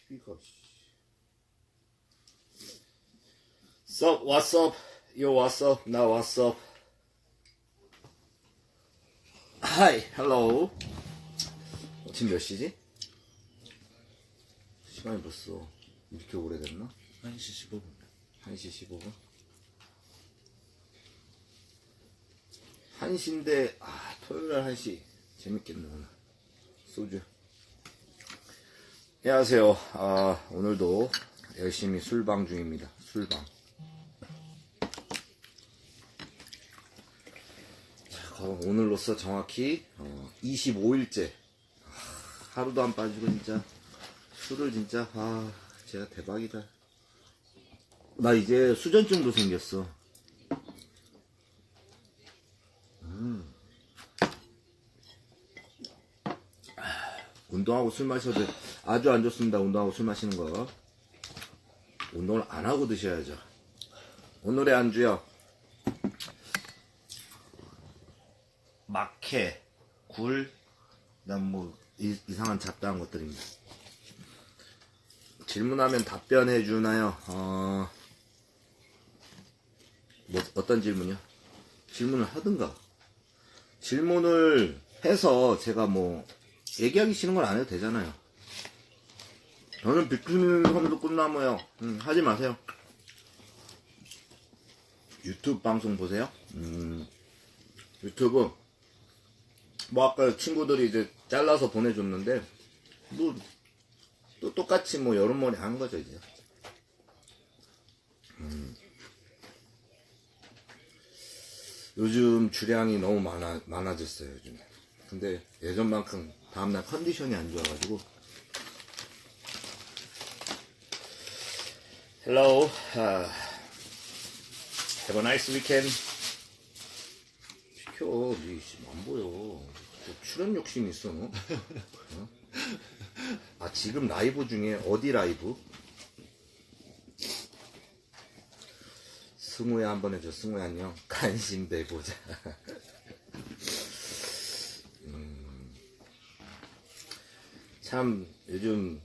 TV가 Sup, what's up? Yo, what's up? Now, what's up? Hi, hello. 지금 몇 시지? 시간이 벌써 이렇게 오래됐나? 1시 15분. 1시 15분? 1시인데, 토요일날 1시. 재밌겠네, 오늘. 소주. 안녕하세요. 오늘도 열심히 술방 중입니다. 술방. 자, 오늘로써 정확히 25일째. 하루도 안 빠지고 진짜 술을 진짜 진짜 대박이다. 나 이제 수전증도 생겼어. 운동하고 술 마셔도 아주 안 좋습니다. 운동하고 술 마시는 거. 운동을 안 하고 드셔야죠. 오늘의 안주요. 막회, 굴, 그다음 뭐 이상한 잡다한 것들입니다. 질문하면 답변해 주나요? 뭐 어떤 질문이요? 질문을 하든가. 질문을 해서 제가 뭐 얘기하기 싫은 건 안 해도 되잖아요. 저는 비키니 섬도 꿈나무요. 하지 마세요. 유튜브 방송 보세요. 유튜브 뭐 아까 친구들이 이제 잘라서 보내줬는데 뭐 또 똑같이 뭐 여름머리 하는 거죠 이제. 요즘 주량이 너무 많아졌어요 요즘에. 근데 예전만큼 다음날 컨디션이 안 좋아가지고. Hello, have a nice weekend. 시켜, 안 보여. 뭐 출연 욕심 있어 너? 지금 라이브 중에 어디 라이브? 승우야 한번 해줘. 승우야 안녕. 간신배 보자. 참 요즘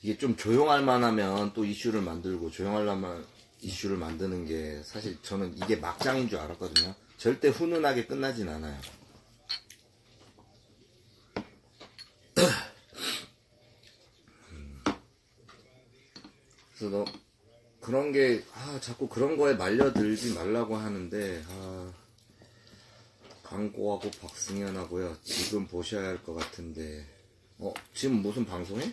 이게 좀 조용할 만하면 또 이슈를 만들고 조용할 만한 이슈를 만드는 게 사실 저는 이게 막장인 줄 알았거든요. 절대 훈훈하게 끝나진 않아요. 그래서 너 그런 게 자꾸 그런 거에 말려들지 말라고 하는데 강고하고 박승현하고요. 지금 보셔야 할 것 같은데 지금 무슨 방송해?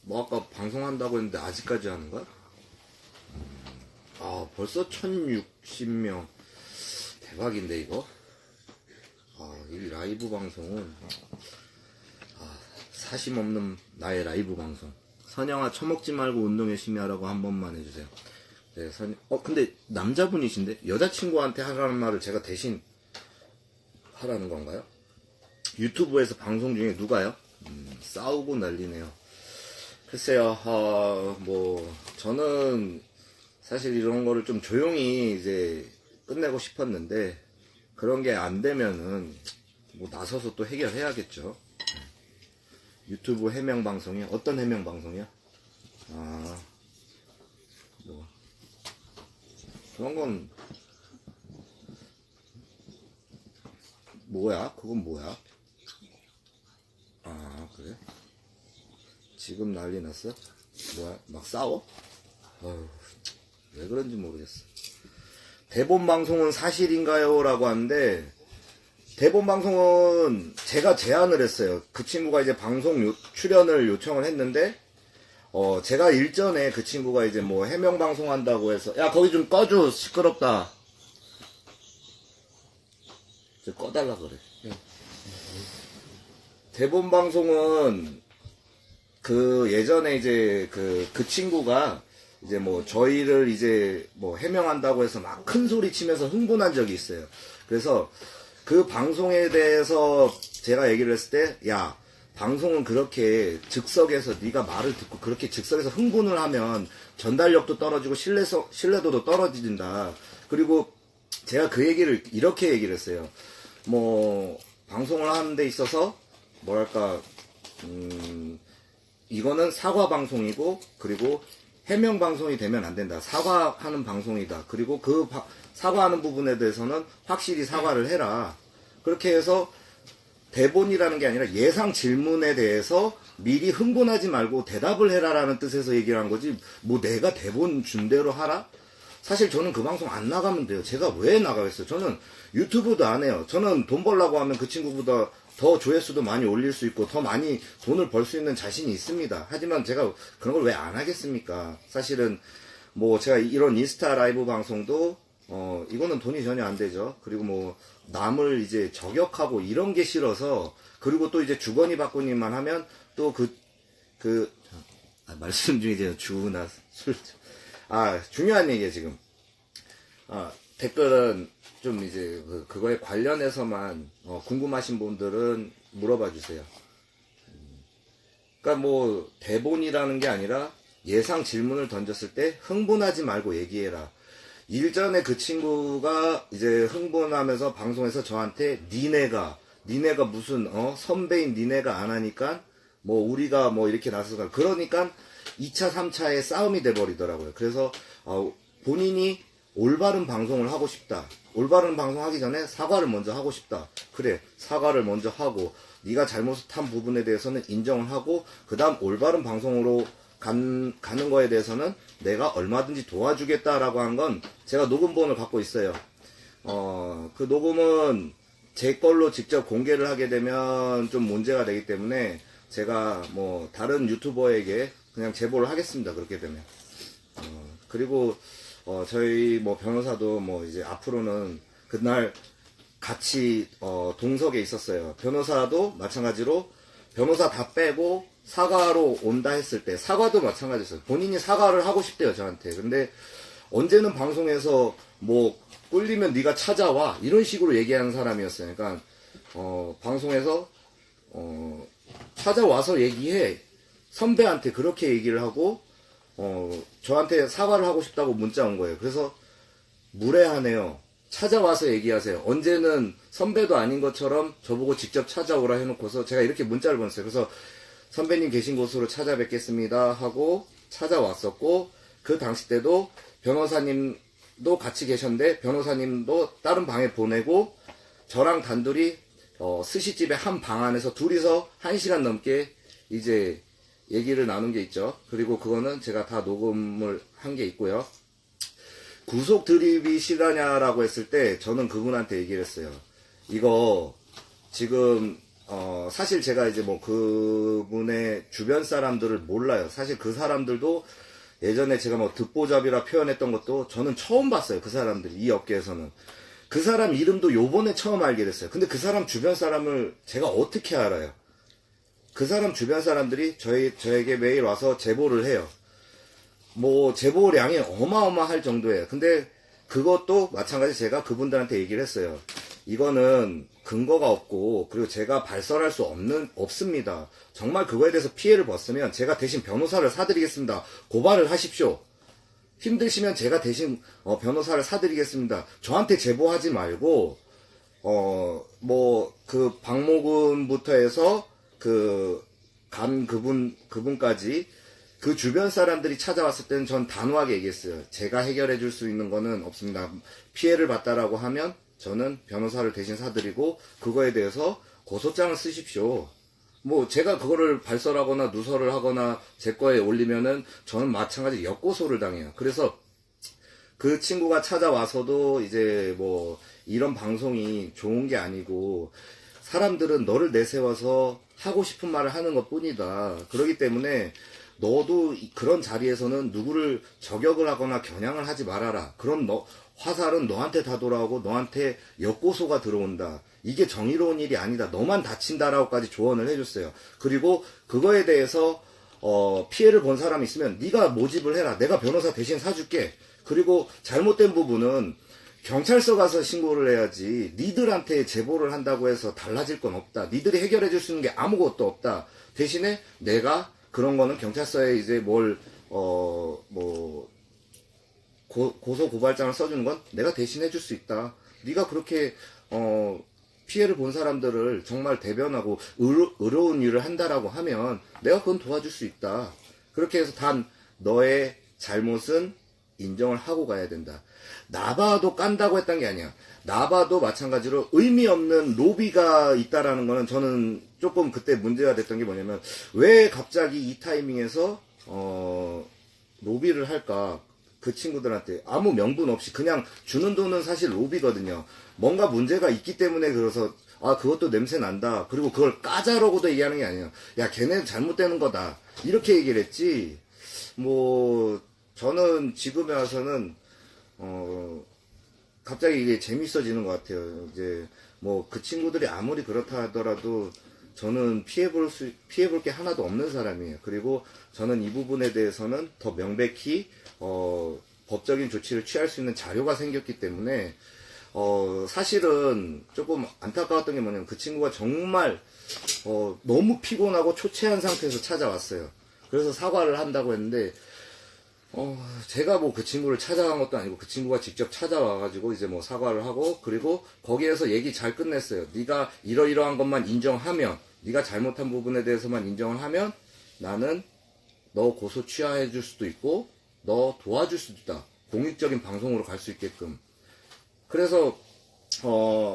뭐 아까 방송한다고 했는데 아직까지 하는 거야? 벌써 1060명. 대박인데 이거? 이 라이브 방송은 사심 없는 나의 라이브 방송. 선영아 처먹지 말고 운동 열심히 하라고 한 번만 해주세요. 네, 근데 남자분이신데 여자친구한테 하라는 말을 제가 대신 하라는 건가요? 유튜브에서 방송 중에 누가요? 싸우고 난리네요. 글쎄요, 뭐 저는 사실 이런 거를 좀 조용히 이제 끝내고 싶었는데 그런 게 안 되면은 뭐 나서서 또 해결해야겠죠. 유튜브 해명 방송이요? 어떤 해명 방송이요? 뭐 그런 건 뭐야? 그건 뭐야? 그래? 지금 난리 났어? 뭐야? 막 싸워? 왜 그런지 모르겠어. 대본 방송은 사실인가요? 라고 하는데 대본 방송은 제가 제안을 했어요. 그 친구가 이제 방송 출연을 요청을 했는데 제가 일전에 그 친구가 이제 뭐 해명 방송 한다고 해서 야 거기 좀 꺼줘 시끄럽다. 꺼달라 그래. 대본 방송은 그 예전에 이제 그 친구가 이제 뭐 저희를 이제 뭐 해명한다고 해서 막 큰 소리 치면서 흥분한 적이 있어요. 그래서 그 방송에 대해서 제가 얘기를 했을 때 야 방송은 그렇게 즉석에서 네가 말을 듣고 그렇게 즉석에서 흥분을 하면 전달력도 떨어지고 신뢰도도 떨어진다. 그리고 제가 그 얘기를 이렇게 얘기를 했어요. 뭐 방송을 하는 데 있어서 뭐랄까 이거는 사과 방송이고, 그리고 해명 방송이 되면 안 된다. 사과하는 방송이다. 그리고 사과하는 부분에 대해서는 확실히 사과를 해라. 그렇게 해서 대본이라는 게 아니라 예상 질문에 대해서 미리 흥분하지 말고 대답을 해라라는 뜻에서 얘기를 한 거지, 뭐 내가 대본 준 대로 하라? 사실 저는 그 방송 안 나가면 돼요. 제가 왜 나가겠어요? 저는 유튜브도 안 해요. 저는 돈 벌라고 하면 그 친구보다 더 조회수도 많이 올릴 수 있고 더 많이 돈을 벌 수 있는 자신이 있습니다. 하지만 제가 그런 걸 왜 안 하겠습니까? 사실은 뭐 제가 이런 인스타 라이브 방송도 이거는 돈이 전혀 안 되죠. 그리고 뭐 남을 이제 저격하고 이런 게 싫어서, 그리고 또 이제 주거니 받거니만 하면 또 말씀 중에 이제 주나 술, 중요한 얘기예요 지금. 댓글은 좀 이제 그거에 관련해서만 궁금하신 분들은 물어봐 주세요. 그러니까 뭐 대본이라는 게 아니라 예상 질문을 던졌을 때 흥분하지 말고 얘기해라. 일전에 그 친구가 이제 흥분하면서 방송에서 저한테 니네가 무슨 선배인 니네가 안 하니까 뭐 우리가 뭐 이렇게 나서서, 그러니까 2차 3차의 싸움이 돼버리더라고요. 그래서 본인이 올바른 방송을 하고 싶다. 올바른 방송 하기 전에 사과를 먼저 하고 싶다. 그래, 사과를 먼저 하고 네가 잘못한 부분에 대해서는 인정을 하고 그 다음 올바른 방송으로 가는 거에 대해서는 내가 얼마든지 도와주겠다라고 한 건 제가 녹음본을 갖고 있어요. 그 녹음은 제 걸로 직접 공개를 하게 되면 좀 문제가 되기 때문에 제가 뭐 다른 유튜버에게 그냥 제보를 하겠습니다. 그렇게 되면. 그리고 저희 뭐 변호사도 뭐 이제 앞으로는 그날 같이 동석에 있었어요. 변호사도 마찬가지로 변호사 다 빼고 사과로 온다 했을 때 사과도 마찬가지였어요. 본인이 사과를 하고 싶대요, 저한테. 근데 언제는 방송에서 뭐 꿀리면 네가 찾아와 이런 식으로 얘기하는 사람이었어요. 그러니까 방송에서 찾아와서 얘기해. 선배한테 그렇게 얘기를 하고 저한테 사과를 하고 싶다고 문자 온 거예요. 그래서 무례하네요. 찾아와서 얘기하세요. 언제는 선배도 아닌 것처럼 저보고 직접 찾아오라 해놓고서 제가 이렇게 문자를 보냈어요. 그래서 선배님 계신 곳으로 찾아뵙겠습니다 하고 찾아왔었고, 그 당시 때도 변호사님도 같이 계셨는데 변호사님도 다른 방에 보내고 저랑 단둘이 스시집의 한 방 안에서 둘이서 1시간 넘게 이제 얘기를 나눈 게 있죠. 그리고 그거는 제가 다 녹음을 한 게 있고요. 구속 드립이 실화냐라고 했을 때 저는 그분한테 얘기를 했어요. 이거 지금 사실 제가 이제 뭐 그분의 주변 사람들을 몰라요. 사실 그 사람들도 예전에 제가 뭐 듣보잡이라 표현했던 것도 저는 처음 봤어요. 그 사람들이 이 업계에서는. 그 사람 이름도 요번에 처음 알게 됐어요. 근데 그 사람 주변 사람을 제가 어떻게 알아요? 그 사람 주변 사람들이 저에게 매일 와서 제보를 해요. 뭐 제보량이 어마어마할 정도예요. 근데 그것도 마찬가지 제가 그분들한테 얘기를 했어요. 이거는 근거가 없고 그리고 제가 발설할 수 없습니다. 정말 그거에 대해서 피해를 봤으면 제가 대신 변호사를 사드리겠습니다. 고발을 하십시오. 힘드시면 제가 대신 변호사를 사드리겠습니다. 저한테 제보하지 말고 뭐 그 박모군부터 해서 그분까지 그 주변 사람들이 찾아왔을 때는 전 단호하게 얘기했어요. 제가 해결해 줄 수 있는 거는 없습니다. 피해를 봤다라고 하면 저는 변호사를 대신 사드리고 그거에 대해서 고소장을 쓰십시오. 뭐 제가 그거를 발설하거나 누설을 하거나 제 거에 올리면은 저는 마찬가지 역고소를 당해요. 그래서 그 친구가 찾아와서도 이제 뭐 이런 방송이 좋은 게 아니고 사람들은 너를 내세워서 하고 싶은 말을 하는 것 뿐이다. 그렇기 때문에 너도 그런 자리에서는 누구를 저격을 하거나 겨냥을 하지 말아라. 그럼 화살은 너한테 다 돌아오고 너한테 역고소가 들어온다. 이게 정의로운 일이 아니다. 너만 다친다라고까지 조언을 해줬어요. 그리고 그거에 대해서 피해를 본 사람이 있으면 네가 모집을 해라. 내가 변호사 대신 사줄게. 그리고 잘못된 부분은 경찰서 가서 신고를 해야지 니들한테 제보를 한다고 해서 달라질 건 없다. 니들이 해결해 줄 수 있는 게 아무것도 없다. 대신에 내가 그런 거는 경찰서에 이제 고소 고발장을 써주는 건 내가 대신 해줄 수 있다. 네가 그렇게 피해를 본 사람들을 정말 대변하고 의로운 일을 한다라고 하면 내가 그건 도와줄 수 있다. 그렇게 해서 단 너의 잘못은 인정을 하고 가야 된다. 나봐도 깐다고 했던 게 아니야. 나봐도 마찬가지로 의미 없는 로비가 있다라는 거는 저는 조금 그때 문제가 됐던 게 뭐냐면 왜 갑자기 이 타이밍에서 로비를 할까? 그 친구들한테 아무 명분 없이 그냥 주는 돈은 사실 로비거든요. 뭔가 문제가 있기 때문에 그래서 아 그것도 냄새 난다. 그리고 그걸 까자라고도 얘기하는 게 아니에요. 야 걔네 잘못되는 거다. 이렇게 얘기를 했지. 뭐 저는 지금에 와서는 갑자기 이게 재밌어지는 것 같아요. 이제 뭐 그 친구들이 아무리 그렇다 하더라도 저는 피해볼 게 하나도 없는 사람이에요. 그리고 저는 이 부분에 대해서는 더 명백히 법적인 조치를 취할 수 있는 자료가 생겼기 때문에 사실은 조금 안타까웠던 게 뭐냐면 그 친구가 정말 너무 피곤하고 초췌한 상태에서 찾아왔어요. 그래서 사과를 한다고 했는데 제가 뭐 그 친구를 찾아간 것도 아니고 그 친구가 직접 찾아와가지고 이제 뭐 사과를 하고 그리고 거기에서 얘기 잘 끝냈어요. 네가 이러이러한 것만 인정하면 네가 잘못한 부분에 대해서만 인정을 하면 나는 너 고소 취하해 줄 수도 있고 너 도와줄 수도 있다. 공익적인 방송으로 갈 수 있게끔. 그래서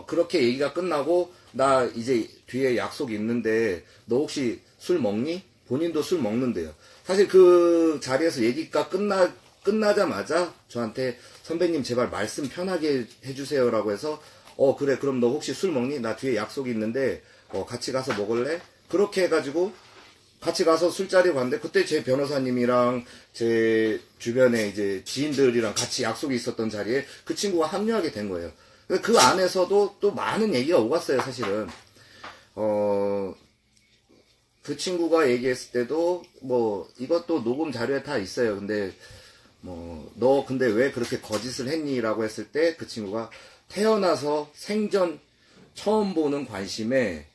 그렇게 얘기가 끝나고 나 이제 뒤에 약속이 있는데 너 혹시 술 먹니? 본인도 술 먹는데요. 사실 그 자리에서 얘기가 끝나자마자 저한테 선배님 제발 말씀 편하게 해주세요라고 해서 그래 그럼 너 혹시 술 먹니? 나 뒤에 약속이 있는데 같이 가서 먹을래? 그렇게 해가지고 같이 가서 술자리 갔는데 그때 제 변호사님이랑 제 주변에 이제 지인들이랑 같이 약속이 있었던 자리에 그 친구가 합류하게 된 거예요. 그 안에서도 또 많은 얘기가 오갔어요, 사실은. 그 친구가 얘기했을 때도 뭐 이것도 녹음 자료에 다 있어요. 근데 뭐 너 근데 왜 그렇게 거짓을 했니? 라고 했을 때 그 친구가 태어나서 생전 처음 보는 관심에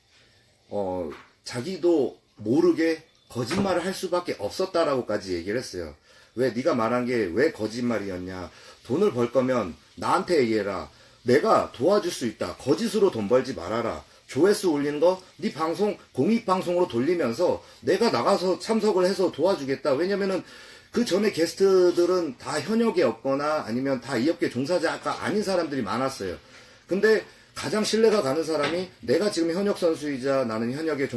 자기도 모르게 거짓말을 할 수밖에 없었다라고까지 얘기를 했어요. 왜 네가 말한 게 왜 거짓말이었냐? 돈을 벌 거면 나한테 얘기해라. 내가 도와줄 수 있다. 거짓으로 돈 벌지 말아라. 조회수 올리는 거 네 방송 공익방송으로 돌리면서 내가 나가서 참석을 해서 도와주겠다. 왜냐면은 그 전에 게스트들은 다 현역에 없거나 아니면 다 이 업계 종사자가 아닌 사람들이 많았어요. 근데 가장 신뢰가 가는 사람이 내가 지금 현역 선수이자 나는 현역에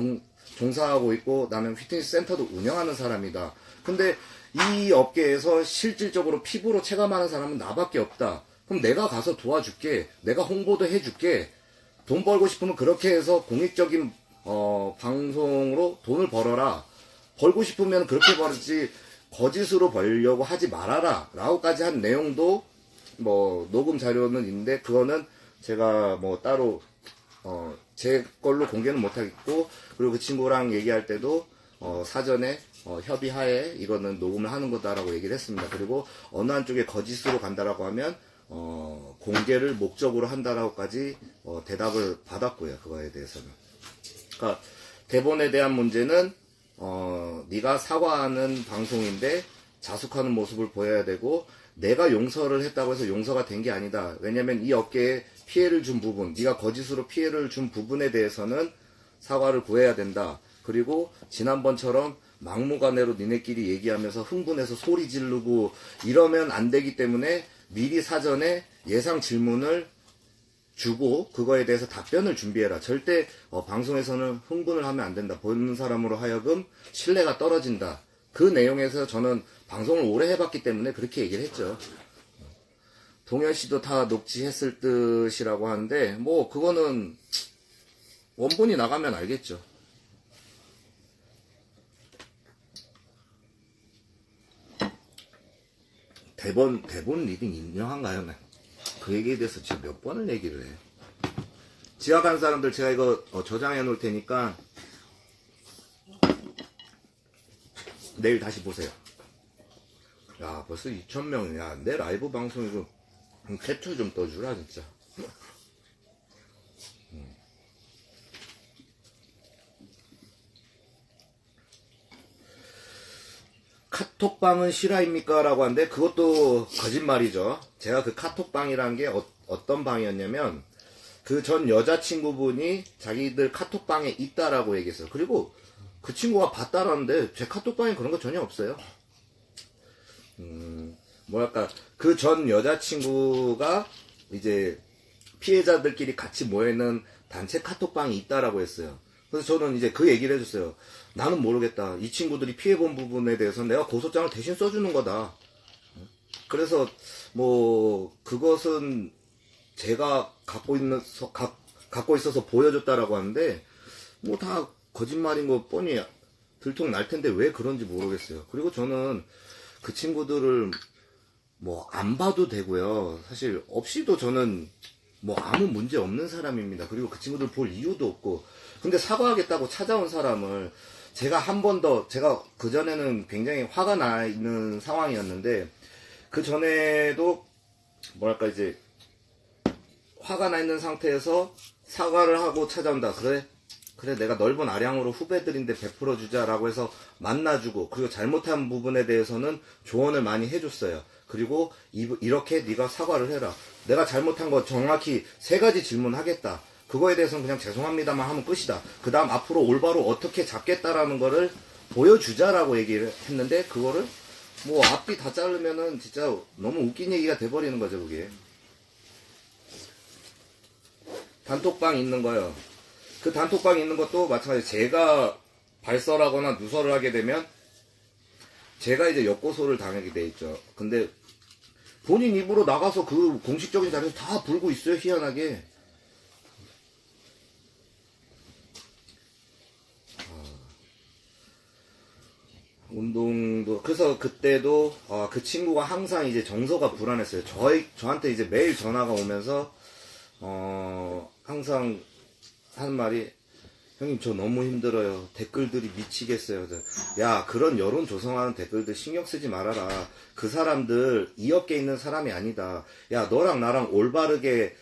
종사하고 있고 나는 피트니스 센터도 운영하는 사람이다. 근데 이 업계에서 실질적으로 피부로 체감하는 사람은 나밖에 없다. 그럼 내가 가서 도와줄게. 내가 홍보도 해줄게. 돈 벌고 싶으면 그렇게 해서 공익적인 방송으로 돈을 벌어라. 벌고 싶으면 그렇게 벌지 거짓으로 벌려고 하지 말아라. 라고까지 한 내용도 뭐 녹음 자료는 있는데 그거는 제가 뭐 따로 제 걸로 공개는 못하겠고 그리고 그 친구랑 얘기할 때도 사전에 협의하에 이거는 녹음을 하는 거다라고 얘기를 했습니다. 그리고 어느 한쪽에 거짓으로 간다라고 하면 공개를 목적으로 한다라고까지 대답을 받았고요. 그거에 대해서는. 그러니까 대본에 대한 문제는 네가 사과하는 방송인데 자숙하는 모습을 보여야 되고 내가 용서를 했다고 해서 용서가 된 게 아니다. 왜냐면 이 업계에 피해를 준 부분, 네가 거짓으로 피해를 준 부분에 대해서는 사과를 구해야 된다. 그리고 지난번처럼 막무가내로 니네끼리 얘기하면서 흥분해서 소리 지르고 이러면 안 되기 때문에 미리 사전에 예상 질문을 주고 그거에 대해서 답변을 준비해라. 절대 방송에서는 흥분을 하면 안 된다. 보는 사람으로 하여금 신뢰가 떨어진다. 그 내용에서 저는 방송을 오래 해봤기 때문에 그렇게 얘기를 했죠. 동현 씨도 다 녹취했을 듯이라고 하는데 뭐 그거는 원본이 나가면 알겠죠. 대본 리딩 인정한가요? 그 얘기에 대해서 지금 몇 번을 얘기를 해. 지각한 사람들 제가 이거 저장해 놓을 테니까 내일 다시 보세요. 야 벌써 2,000명. 야 내 라이브 방송이고 캡처 좀 떠주라 진짜. 카톡방은 실화입니까? 라고 하는데 그것도 거짓말이죠. 제가 그 카톡방이라는 게 어떤 방이었냐면 그 전 여자친구분이 자기들 카톡방에 있다라고 얘기했어요. 그리고 그 친구가 봤다라는데 제 카톡방에 그런 거 전혀 없어요. 뭐랄까, 그 전 여자친구가 이제 피해자들끼리 같이 모여있는 단체 카톡방이 있다라고 했어요. 그래서 저는 이제 그 얘기를 해줬어요. 나는 모르겠다. 이 친구들이 피해본 부분에 대해서 내가 고소장을 대신 써주는 거다. 그래서 뭐 그것은 제가 갖고 있어서 보여줬다라고 하는데 뭐 다 거짓말인 거 뻔히 들통 날 텐데 왜 그런지 모르겠어요. 그리고 저는 그 친구들을 뭐 안 봐도 되고요. 사실 없이도 저는 뭐 아무 문제 없는 사람입니다. 그리고 그 친구들 볼 이유도 없고. 근데 사과하겠다고 찾아온 사람을 제가 한 번 더, 제가 그전에는 굉장히 화가 나 있는 상황이었는데, 그 전에도 뭐랄까 이제 화가 나 있는 상태에서 사과를 하고 찾아온다. 그래 내가 넓은 아량으로 후배들인데 베풀어 주자라고 해서 만나주고, 그리고 잘못한 부분에 대해서는 조언을 많이 해줬어요. 그리고 이렇게 네가 사과를 해라. 내가 잘못한 거 정확히 3가지 질문하겠다. 그거에 대해서는 그냥 죄송합니다만 하면 끝이다. 그 다음 앞으로 올바로 어떻게 잡겠다라는 거를 보여주자라고 얘기를 했는데, 그거를 뭐 앞뒤 다 자르면은 진짜 너무 웃긴 얘기가 돼버리는 거죠, 그게. 단톡방 있는 거요. 그 단톡방 있는 것도 마찬가지. 제가 발설하거나 누설을 하게 되면 제가 이제 역고소를 당하게 돼 있죠. 근데 본인 입으로 나가서 그 공식적인 자리에서 다 불고 있어요, 희한하게. 운동도, 그래서 그때도, 그 친구가 항상 이제 정서가 불안했어요. 저한테 이제 매일 전화가 오면서, 항상 하는 말이, 형님, 저 너무 힘들어요. 댓글들이 미치겠어요. 야, 그런 여론 조성하는 댓글들 신경 쓰지 말아라. 그 사람들, 이 업계에 있는 사람이 아니다. 야, 너랑 나랑 올바르게,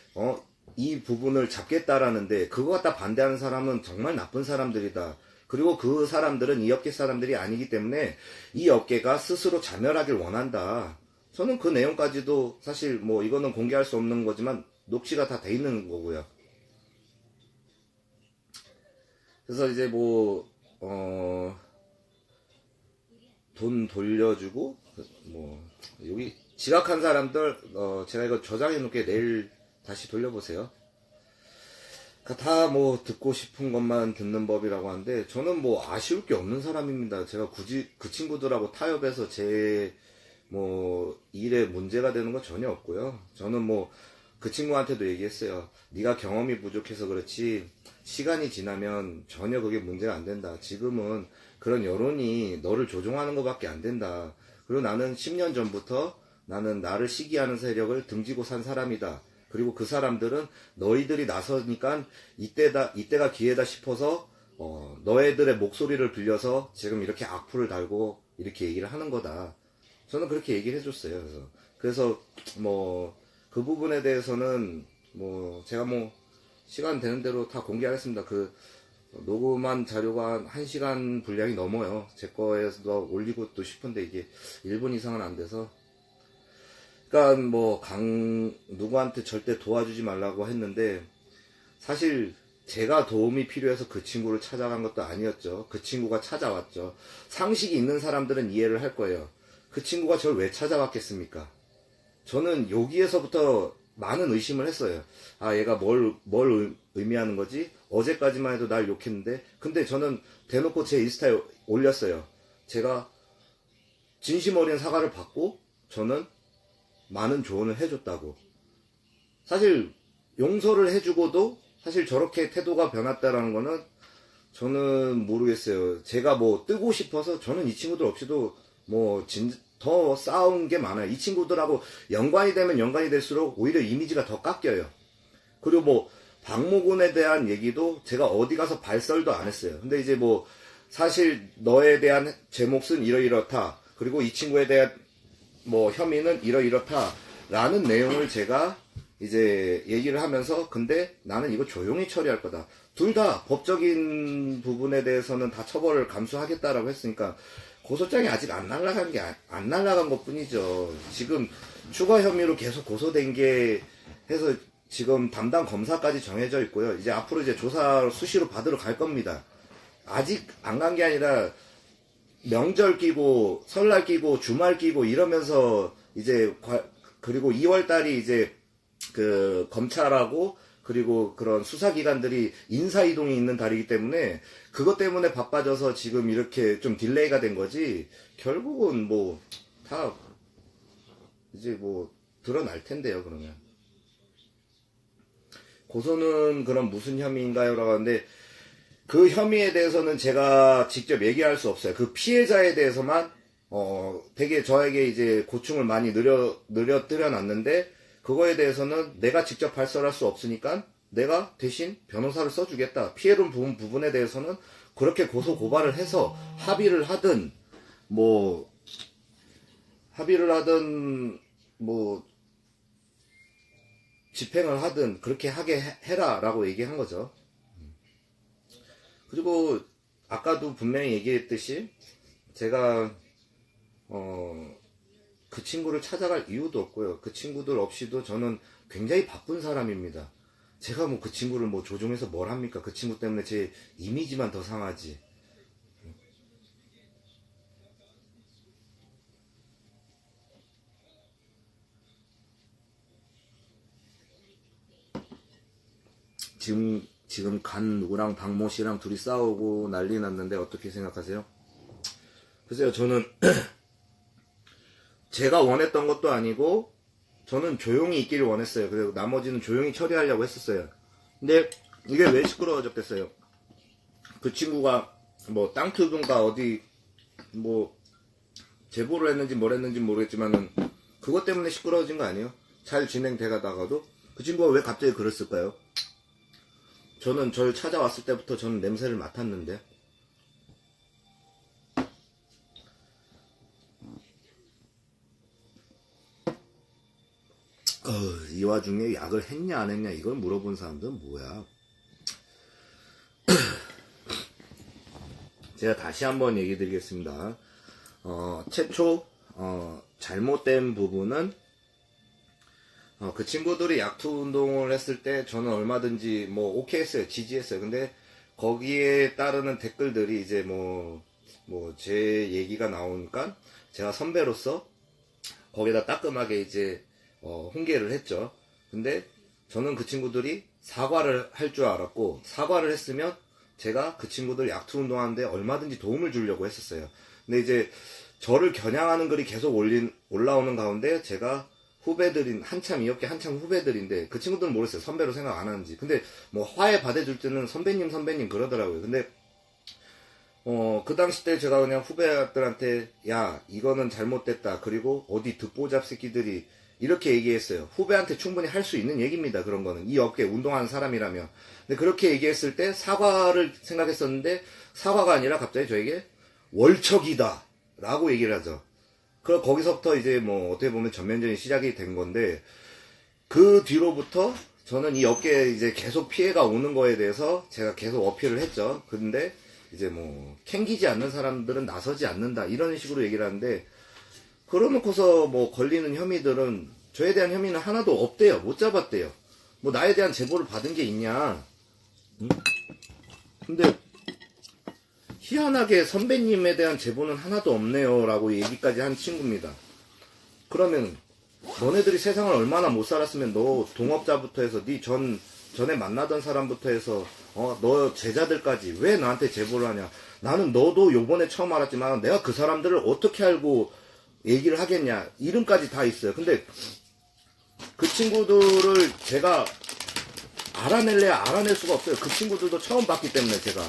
이 부분을 잡겠다라는데, 그거 갖다 반대하는 사람은 정말 나쁜 사람들이다. 그리고 그 사람들은 이 업계 사람들이 아니기 때문에 이 업계가 스스로 자멸하길 원한다. 저는 그 내용까지도 사실 뭐 이거는 공개할 수 없는 거지만 녹취가 다 돼 있는 거고요. 그래서 이제 뭐, 돈 돌려주고, 뭐, 여기 지각한 사람들, 제가 이거 저장해 놓을게. 내일 다시 돌려보세요. 다 뭐 듣고 싶은 것만 듣는 법이라고 하는데, 저는 뭐 아쉬울 게 없는 사람입니다. 제가 굳이 그 친구들하고 타협해서 제 뭐 일에 문제가 되는 건 전혀 없고요. 저는 뭐 그 친구한테도 얘기했어요. 네가 경험이 부족해서 그렇지 시간이 지나면 전혀 그게 문제가 안 된다. 지금은 그런 여론이 너를 조종하는 것밖에 안 된다. 그리고 나는 10년 전부터 나는 나를 시기하는 세력을 등지고 산 사람이다. 그리고 그 사람들은 너희들이 나서니까 이때가 기회다 싶어서 너희들의 목소리를 빌려서 지금 이렇게 악플을 달고 이렇게 얘기를 하는 거다. 저는 그렇게 얘기를 해줬어요. 그래서 뭐 그 부분에 대해서는 뭐 제가 뭐 시간 되는 대로 다 공개하겠습니다. 그 녹음한 자료가 1시간 분량이 넘어요. 제 거에서 올리고 또 싶은데 이게 1분 이상은 안 돼서. 그러니까 뭐 누구한테 절대 도와주지 말라고 했는데, 사실 제가 도움이 필요해서 그 친구를 찾아간 것도 아니었죠. 그 친구가 찾아왔죠. 상식이 있는 사람들은 이해를 할 거예요. 그 친구가 저를 왜 찾아왔겠습니까? 저는 여기에서부터 많은 의심을 했어요. 얘가 뭘 의미하는 거지? 어제까지만 해도 날 욕했는데. 근데 저는 대놓고 제 인스타에 올렸어요. 제가 진심 어린 사과를 받고 저는 많은 조언을 해줬다고. 사실 용서를 해주고도 사실 저렇게 태도가 변했다라는 거는 저는 모르겠어요. 제가 뭐 뜨고 싶어서, 저는 이 친구들 없이도 뭐 더 싸운 게 많아요. 이 친구들하고 연관이 되면 연관이 될수록 오히려 이미지가 더 깎여요. 그리고 뭐 박모군에 대한 얘기도 제가 어디 가서 발설도 안 했어요. 근데 이제 뭐 사실 너에 대한 제 몫은 이러이렇다. 그리고 이 친구에 대한 뭐 혐의는 이러이렇다 라는 내용을 제가 이제 얘기를 하면서, 근데 나는 이거 조용히 처리할 거다. 둘 다 법적인 부분에 대해서는 다 처벌을 감수하겠다라고 했으니까 고소장이 아직 안 날라간 것 뿐이죠. 지금 추가 혐의로 계속 고소된 게 해서 지금 담당 검사까지 정해져 있고요. 이제 앞으로 이제 조사 수시로 받으러 갈 겁니다. 아직 안 간 게 아니라 명절 끼고 설날 끼고 주말 끼고 이러면서 이제 그리고 2월 달이 이제 그 검찰하고 그리고 그런 수사기관들이 인사이동이 있는 달이기 때문에 그것 때문에 바빠져서 지금 이렇게 좀 딜레이가 된 거지. 결국은 뭐 다 이제 뭐 드러날 텐데요. 그러면 고소는 그럼 무슨 혐의인가요? 라고 하는데 그 혐의에 대해서는 제가 직접 얘기할 수 없어요. 그 피해자에 대해서만 되게 저에게 이제 고충을 많이 늘어뜨려 놨는데 그거에 대해서는 내가 직접 발설할 수 없으니까 내가 대신 변호사를 써주겠다. 피해를 본 부분에 대해서는 그렇게 고소 고발을 해서 합의를 하든 뭐 집행을 하든 그렇게 하게 해라라고 얘기한 거죠. 그리고 아까도 분명히 얘기했듯이 제가 그 친구를 찾아갈 이유도 없고요. 그 친구들 없이도 저는 굉장히 바쁜 사람입니다. 제가 뭐 그 친구를 뭐 조종해서 뭘 합니까? 그 친구 때문에 제 이미지만 더 상하지. 지금 간 누구랑 박모 씨랑 둘이 싸우고 난리 났는데 어떻게 생각하세요? 글쎄요, 저는 제가 원했던 것도 아니고 저는 조용히 있기를 원했어요. 그리고 나머지는 조용히 처리하려고 했었어요. 근데 이게 왜 시끄러워졌겠어요? 그 친구가 뭐 땅투든가 어디 뭐 제보를 했는지 뭘 했는지 모르겠지만은 그것 때문에 시끄러워진 거 아니에요? 잘 진행돼 가다가도 그 친구가 왜 갑자기 그랬을까요? 저는 저를 찾아왔을 때부터 저는 냄새를 맡았는데 이 와중에 약을 했냐 안 했냐 이걸 물어본 사람들은 뭐야. 제가 다시 한번 얘기 드리겠습니다. 최초 잘못된 부분은 그 친구들이 약투 운동을 했을 때 저는 얼마든지 뭐 오케이 했어요. 지지했어요. 근데 거기에 따르는 댓글들이 이제 뭐 제 얘기가 나오니까 제가 선배로서 거기다 따끔하게 이제 훈계를 했죠. 근데 저는 그 친구들이 사과를 할 줄 알았고 사과를 했으면 제가 그 친구들 약투 운동하는데 얼마든지 도움을 주려고 했었어요. 근데 이제 저를 겨냥하는 글이 계속 올라오는 가운데 제가 후배들인 한참 이었게 한참 후배들인데 그 친구들은 모르겠어요. 선배로 생각 안 하는지. 근데 뭐 화해 받아줄 때는 선배님 그러더라고요. 근데 그 당시 때 제가 그냥 후배들한테 야 이거는 잘못됐다. 그리고 어디 듣보잡 새끼들이 이렇게 얘기했어요. 후배한테 충분히 할 수 있는 얘기입니다. 그런 거는 이 업계에 운동하는 사람이라면. 근데 그렇게 얘기했을 때 사과를 생각했었는데 사과가 아니라 갑자기 저에게 월척이다 라고 얘기를 하죠. 거기서부터 이제 뭐 어떻게 보면 전면전이 시작이 된 건데 그 뒤로부터 저는 이 업계에 이제 계속 피해가 오는 거에 대해서 제가 계속 어필을 했죠. 근데 이제 뭐 캥기지 않는 사람들은 나서지 않는다 이런 식으로 얘기를 하는데 그러놓고서 뭐 걸리는 혐의들은 저에 대한 혐의는 하나도 없대요. 못 잡았대요. 뭐 나에 대한 제보를 받은 게 있냐. 응? 근데 희한하게 선배님에 대한 제보는 하나도 없네요 라고 얘기까지 한 친구입니다. 그러면 너네들이 세상을 얼마나 못 살았으면 너 동업자부터 해서 네 전에 만나던 사람부터 해서 너 제자들까지 왜 나한테 제보를 하냐. 나는 너도 요번에 처음 알았지만 내가 그 사람들을 어떻게 알고 얘기를 하겠냐. 이름까지 다 있어요. 근데 그 친구들을 제가 알아낼래야 알아낼 수가 없어요. 그 친구들도 처음 봤기 때문에 제가.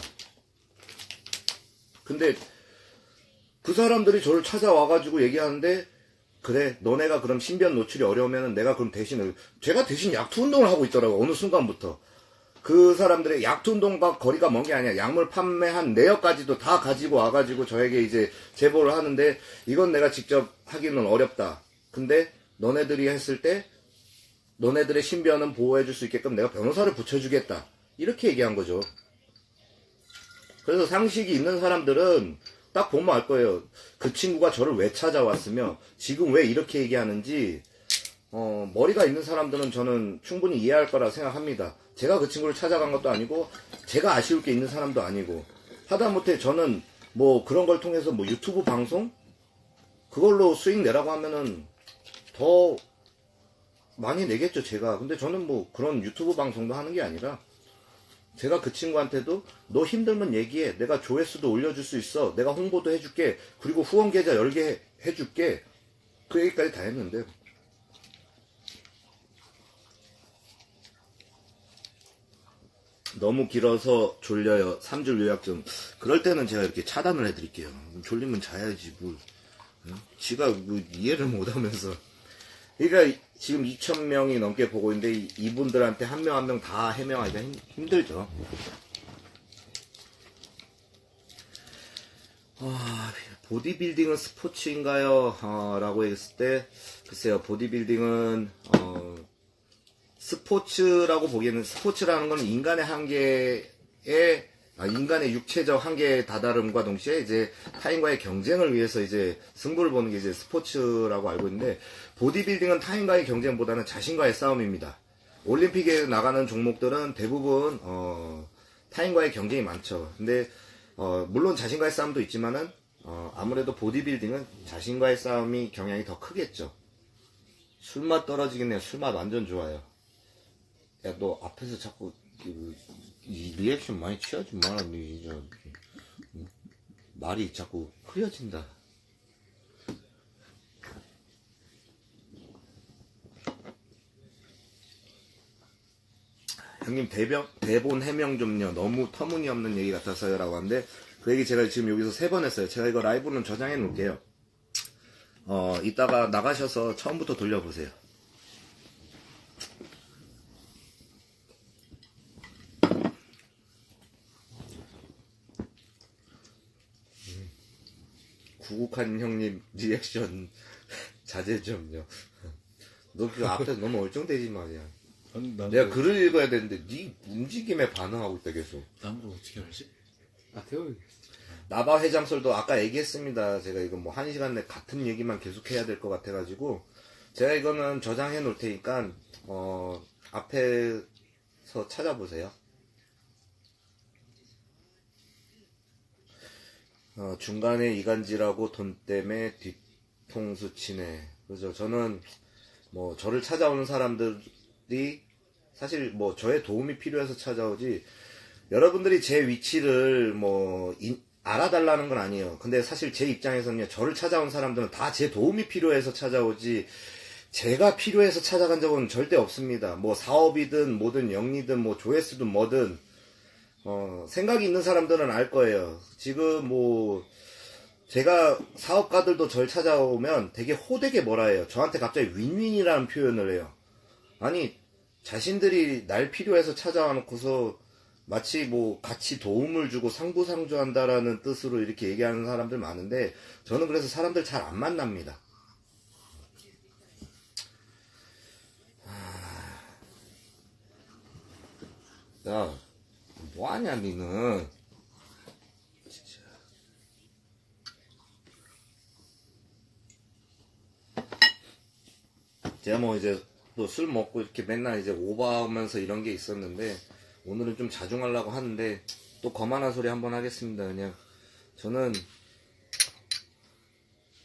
근데 그 사람들이 저를 찾아와가지고 얘기하는데 그래 너네가 그럼 신변 노출이 어려우면 내가 그럼 제가 대신 약투 운동을 하고 있더라고. 어느 순간부터 그 사람들의 약투 운동과 거리가 먼 게 아니야. 약물 판매한 내역까지도 다 가지고 와가지고 저에게 이제 제보를 하는데 이건 내가 직접 하기는 어렵다. 근데 너네들이 했을 때 너네들의 신변은 보호해줄 수 있게끔 내가 변호사를 붙여주겠다. 이렇게 얘기한 거죠. 그래서 상식이 있는 사람들은 딱 보면 알 거예요. 그 친구가 저를 왜 찾아왔으며 지금 왜 이렇게 얘기하는지 머리가 있는 사람들은 저는 충분히 이해할 거라 생각합니다. 제가 그 친구를 찾아간 것도 아니고, 제가 아쉬울 게 있는 사람도 아니고, 하다못해 저는 뭐 그런 걸 통해서 뭐 유튜브 방송? 그걸로 수익 내라고 하면은 더 많이 내겠죠, 제가. 근데 저는 뭐 그런 유튜브 방송도 하는 게 아니라, 제가 그 친구한테도 너 힘들면 얘기해. 내가 조회수도 올려줄 수 있어. 내가 홍보도 해줄게. 그리고 후원 계좌 열게 해줄게. 그 얘기까지 다 했는데, 너무 길어서 졸려요. 3줄 요약 좀. 그럴 때는 제가 이렇게 차단을 해드릴게요. 졸리면 자야지, 뭘. 응? 지가 뭐 이해를 못하면서. 그러니까 지금 2,000명이 넘게 보고 있는데, 이분들한테 한 명 한 명 다 해명하기가 힘들죠. 보디빌딩은 스포츠인가요? 라고 했을 때, 글쎄요, 보디빌딩은, 스포츠라고 보기에는, 스포츠라는 건 인간의 한계에, 인간의 육체적 한계에 다다름과 동시에 이제 타인과의 경쟁을 위해서 이제 승부를 보는 게 이제 스포츠라고 알고 있는데, 보디빌딩은 타인과의 경쟁보다는 자신과의 싸움입니다. 올림픽에 나가는 종목들은 대부분, 타인과의 경쟁이 많죠. 근데, 물론 자신과의 싸움도 있지만은, 아무래도 보디빌딩은 자신과의 싸움이 경향이 더 크겠죠. 술맛 떨어지겠네요. 술맛 완전 좋아요. 야, 너 앞에서 자꾸 이 리액션 많이 취하지 마라. 니 진짜 말이 자꾸 흐려진다. 형님 대본 해명 좀요. 너무 터무니없는 얘기 같아서요 라고 하는데, 그 얘기 제가 지금 여기서 3번 했어요. 제가 이거 라이브는 저장해 놓을게요. 이따가 나가셔서 처음부터 돌려보세요. 구국한 형님 리액션 자제 좀요. 너 그 앞에 너무 얼쩡대지 말이야. 내가 글을 읽어야 되는데 네 움직임에 반응하고 있다 계속. 난 걸 어떻게 알지? 태워야겠어. 나바 회장설도 아까 얘기했습니다. 제가 이거 뭐 1시간 내 같은 얘기만 계속 해야 될 것 같아가지고, 제가 이거는 저장해 놓을 테니까 앞에서 찾아보세요. 중간에 이간질하고 돈 때문에 뒤통수 치네. 그죠? 저는 뭐 저를 찾아오는 사람들이 사실 뭐 저의 도움이 필요해서 찾아오지, 여러분들이 제 위치를 뭐 알아달라는 건 아니에요. 근데 사실 제 입장에서는요, 저를 찾아온 사람들은 다 제 도움이 필요해서 찾아오지, 제가 필요해서 찾아간 적은 절대 없습니다. 뭐 사업이든 뭐든 영리든 뭐 조회수든 뭐든, 생각이 있는 사람들은 알 거예요. 지금 뭐 제가 사업가들도 절 찾아오면 되게 호되게 뭐라 해요. 저한테 갑자기 윈윈이라는 표현을 해요. 아니, 자신들이 날 필요해서 찾아와 놓고서 마치 뭐 같이 도움을 주고 상부상조한다라는 뜻으로 이렇게 얘기하는 사람들 많은데, 저는 그래서 사람들 잘 안 만납니다. 야, 뭐하냐 니는. 진짜. 제가 뭐 이제 또 술 먹고 이렇게 맨날 이제 오버하면서 이런 게 있었는데, 오늘은 좀 자중하려고 하는데 또 거만한 소리 한번 하겠습니다. 그냥 저는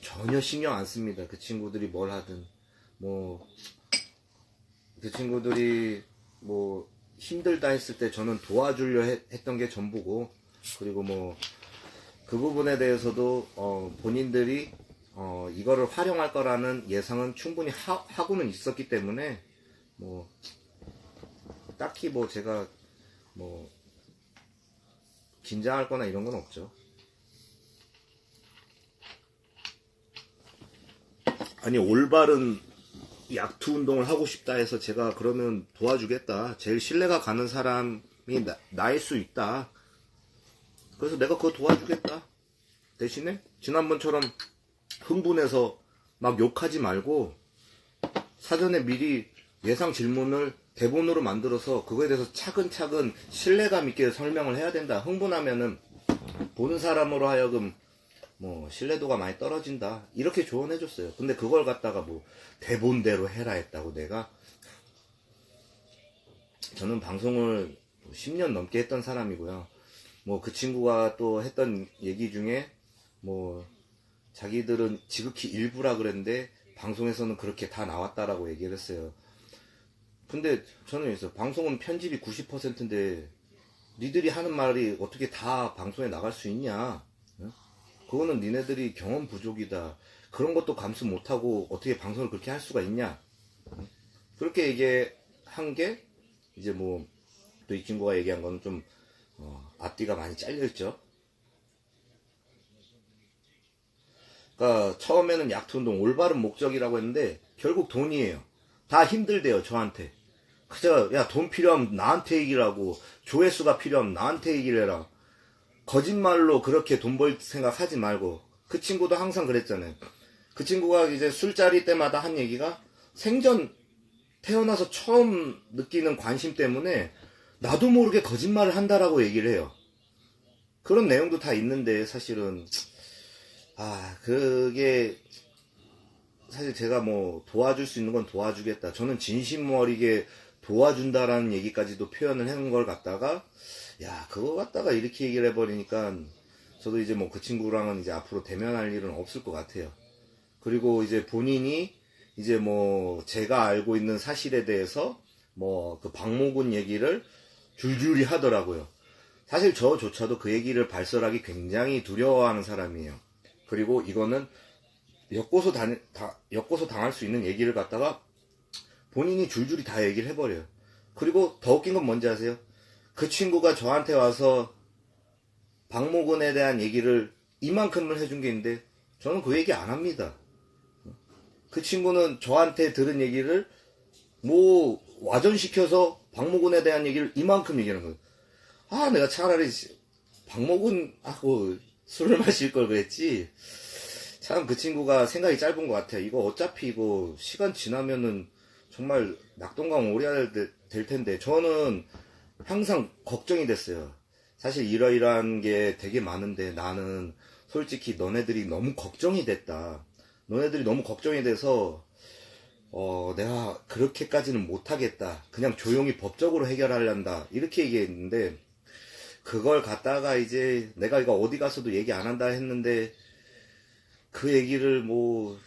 전혀 신경 안 씁니다. 그 친구들이 뭘 하든, 뭐 그 친구들이 뭐 힘들다 했을 때 저는 도와주려 했던 게 전부고, 그리고 뭐 그 부분에 대해서도 본인들이 이거를 활용할 거라는 예상은 충분히 하고는 있었기 때문에, 뭐 딱히 뭐 제가 뭐 긴장할 거나 이런 건 없죠. 아니, 올바른 약투 운동을 하고 싶다 해서 제가 그러면 도와주겠다. 제일 신뢰가 가는 사람이 나일 수 있다. 그래서 내가 그거 도와주겠다. 대신에 지난번처럼 흥분해서 막 욕하지 말고, 사전에 미리 예상 질문을 대본으로 만들어서 그거에 대해서 차근차근 신뢰감 있게 설명을 해야 된다. 흥분하면은 보는 사람으로 하여금 뭐 신뢰도가 많이 떨어진다 이렇게 조언해줬어요. 근데 그걸 갖다가 뭐 대본대로 해라 했다고 내가. 저는 방송을 10년 넘게 했던 사람이고요. 뭐 그 친구가 또 했던 얘기 중에 뭐 자기들은 지극히 일부라 그랬는데 방송에서는 그렇게 다 나왔다라고 얘기를 했어요. 근데 저는 여기서 방송은 편집이 90%인데 니들이 하는 말이 어떻게 다 방송에 나갈 수 있냐? 응? 그거는 니네들이 경험 부족이다. 그런 것도 감수 못하고 어떻게 방송을 그렇게 할 수가 있냐? 응? 그렇게 얘기한 게 이제 뭐 또 이 친구가 얘기한 거는 좀 앞뒤가 많이 잘려있죠. 그러니까 처음에는 약투운동 올바른 목적이라고 했는데 결국 돈이에요. 다 힘들대요 저한테. 그저 야 돈 필요하면 나한테 얘기를 하고 조회수가 필요하면 나한테 얘기를 해라. 거짓말로 그렇게 돈 벌 생각 하지 말고. 그 친구도 항상 그랬잖아요. 그 친구가 이제 술자리 때마다 한 얘기가 생전 태어나서 처음 느끼는 관심 때문에 나도 모르게 거짓말을 한다라고 얘기를 해요. 그런 내용도 다 있는데 사실은 그게 사실 제가 뭐 도와줄 수 있는 건 도와주겠다. 저는 진심 어리게 도와준다라는 얘기까지도 표현을 한 걸 갖다가 그거 갖다가 이렇게 얘기를 해버리니까 저도 이제 뭐 그 친구랑은 이제 앞으로 대면할 일은 없을 것 같아요. 그리고 이제 본인이 이제 뭐 제가 알고 있는 사실에 대해서 뭐 그 박모군 얘기를 줄줄이 하더라고요. 사실 저조차도 그 얘기를 발설하기 굉장히 두려워하는 사람이에요. 그리고 이거는 엮고서 당할 수 있는 얘기를 갖다가 본인이 줄줄이 다 얘기를 해버려요. 그리고 더 웃긴 건 뭔지 아세요? 그 친구가 저한테 와서 박모군에 대한 얘기를 이만큼을 해준 게 있는데 저는 그 얘기 안 합니다. 그 친구는 저한테 들은 얘기를 뭐 와전시켜서 박모군에 대한 얘기를 이만큼 얘기하는 거예요. 내가 차라리 박모군하고 술을 마실 걸 그랬지. 참 그 친구가 생각이 짧은 것 같아요. 이거 어차피 이거 시간 지나면은 정말 낙동강 오리알 될 텐데 저는 항상 걱정이 됐어요. 사실 이러이러한 게 되게 많은데 나는 솔직히 너네들이 너무 걱정이 됐다. 너네들이 너무 걱정이 돼서 내가 그렇게까지는 못하겠다. 그냥 조용히 법적으로 해결하려한다. 이렇게 얘기했는데 그걸 갖다가 이제 내가 이거 어디 가서도 얘기 안 한다 했는데 그 얘기를 뭐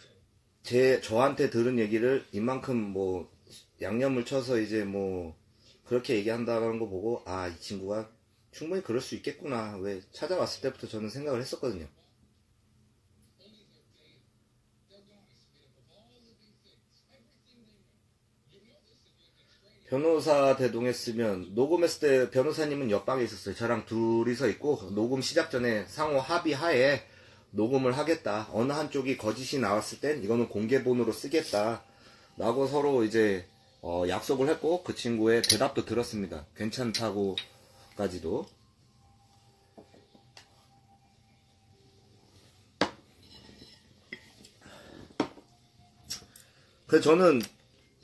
저한테 들은 얘기를 이만큼 뭐 양념을 쳐서 이제 뭐 그렇게 얘기한다는 거 보고 이 친구가 충분히 그럴 수 있겠구나. 왜 찾아왔을 때부터 저는 생각을 했었거든요. 변호사 대동했으면 녹음했을 때 변호사님은 옆방에 있었어요. 저랑 둘이서 있고 녹음 시작 전에 상호 합의하에 녹음을 하겠다. 어느 한쪽이 거짓이 나왔을 땐 이거는 공개본으로 쓰겠다. 라고 서로 이제 약속을 했고 그 친구의 대답도 들었습니다. 괜찮다고까지도. 그래서 저는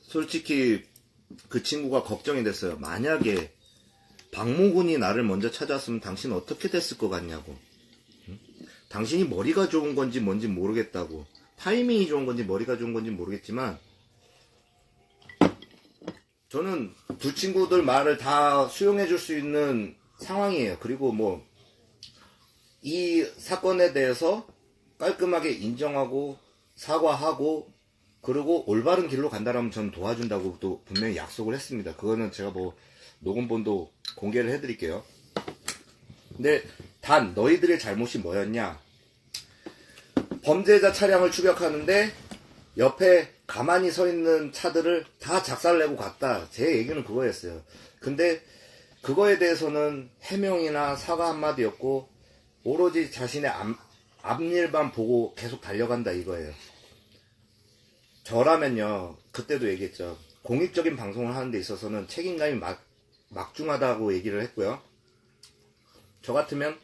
솔직히 그 친구가 걱정이 됐어요. 만약에 박모군이 나를 먼저 찾아왔으면 당신은 어떻게 됐을 것 같냐고. 응? 당신이 머리가 좋은 건지 뭔지 모르겠다고. 타이밍이 좋은 건지 머리가 좋은 건지 모르겠지만 저는 두 친구들 말을 다 수용해 줄 수 있는 상황이에요. 그리고 뭐 이 사건에 대해서 깔끔하게 인정하고 사과하고 그리고 올바른 길로 간다라면 저는 도와준다고 또 분명히 약속을 했습니다. 그거는 제가 뭐 녹음본도 공개를 해드릴게요. 근데 단 너희들의 잘못이 뭐였냐? 범죄자 차량을 추격하는데 옆에 가만히 서 있는 차들을 다 작살내고 갔다. 제 얘기는 그거였어요. 근데 그거에 대해서는 해명이나 사과 한마디였고 오로지 자신의 앞일만 보고 계속 달려간다 이거예요. 저라면요, 그때도 얘기했죠. 공익적인 방송을 하는 데 있어서는 책임감이 막중하다고 얘기를 했고요. 저 같으면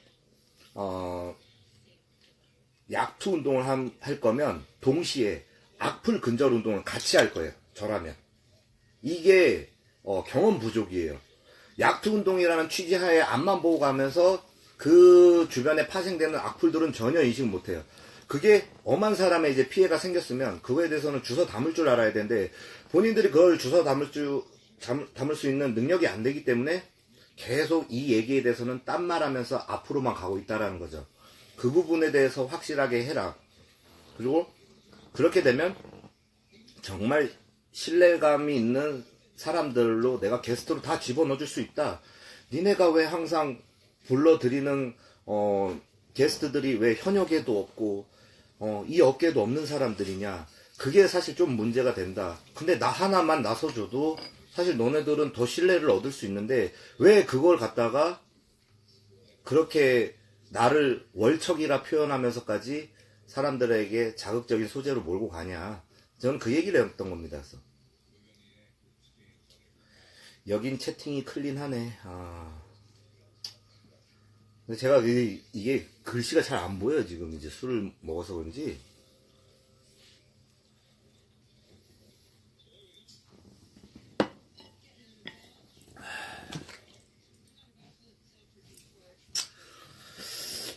약투 운동을 할 거면 동시에 악플 근절 운동을 같이 할 거예요. 저라면. 이게 경험 부족이에요. 약투 운동이라는 취지하에 앞만 보고 가면서 그 주변에 파생되는 악플들은 전혀 인식 못해요. 그게 엄한 사람의 이제 피해가 생겼으면 그거에 대해서는 주워 담을 줄 알아야 되는데 본인들이 그걸 주워 담을 수 있는 능력이 안 되기 때문에 계속 이 얘기에 대해서는 딴말하면서 앞으로만 가고 있다라는 거죠. 그 부분에 대해서 확실하게 해라. 그리고 그렇게 되면 정말 신뢰감이 있는 사람들로 내가 게스트로 다 집어넣어줄 수 있다. 니네가 왜 항상 불러들이는 게스트들이 왜 현역에도 없고 이 업계에도 없는 사람들이냐. 그게 사실 좀 문제가 된다. 근데 나 하나만 나서줘도 사실 너네들은 더 신뢰를 얻을 수 있는데 왜 그걸 갖다가 그렇게 나를 월척이라 표현하면서까지 사람들에게 자극적인 소재로 몰고 가냐. 저는 그 얘기를 했던 겁니다. 그래서 여긴 채팅이 클린하네. 근데 제가 이게 글씨가 잘 안 보여요. 지금 이제 술을 먹어서 그런지.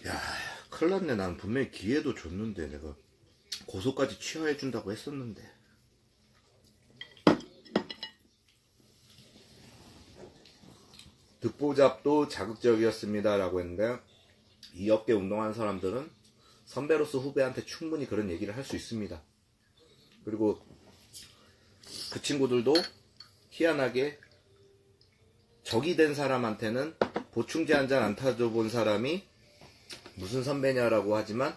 야, 큰일 났네. 난 분명히 기회도 줬는데 내가 고소까지 취하해준다고 했었는데. 듣보잡도 자극적이었습니다 라고 했는데 이 업계 운동하는 사람들은 선배로서 후배한테 충분히 그런 얘기를 할 수 있습니다. 그리고 그 친구들도 희한하게 적이 된 사람한테는 보충제 한 잔 안 타줘본 사람이 무슨 선배냐라고 하지만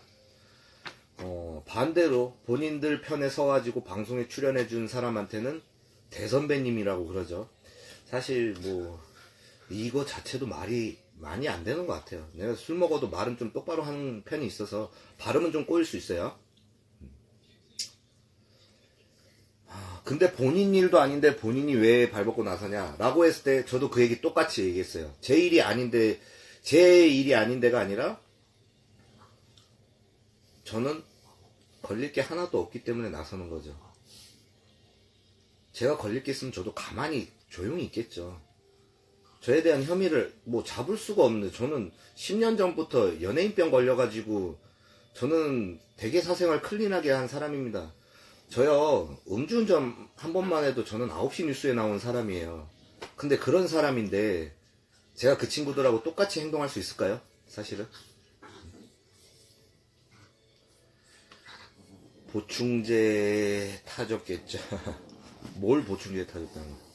반대로 본인들 편에 서가지고 방송에 출연해준 사람한테는 대선배님이라고 그러죠. 사실 뭐 이거 자체도 말이 많이 안 되는 것 같아요. 내가 술 먹어도 말은 좀 똑바로 하는 편이 있어서 발음은 좀 꼬일 수 있어요. 근데 본인 일도 아닌데 본인이 왜 발벗고 나서냐 라고 했을 때 저도 그 얘기 똑같이 얘기했어요. 제 일이 아닌데가 아니라 저는 걸릴 게 하나도 없기 때문에 나서는 거죠. 제가 걸릴 게 있으면 저도 가만히 조용히 있겠죠. 저에 대한 혐의를 뭐 잡을 수가 없는데 저는 10년 전부터 연예인병 걸려가지고 저는 되게 사생활 클린하게 한 사람입니다. 저요 음주운전 한 번만 해도 저는 9시 뉴스에 나온 사람이에요. 근데 그런 사람인데 제가 그 친구들하고 똑같이 행동할 수 있을까요? 사실은 보충제 타줬겠죠. 뭘 보충제 타줬다는 거야.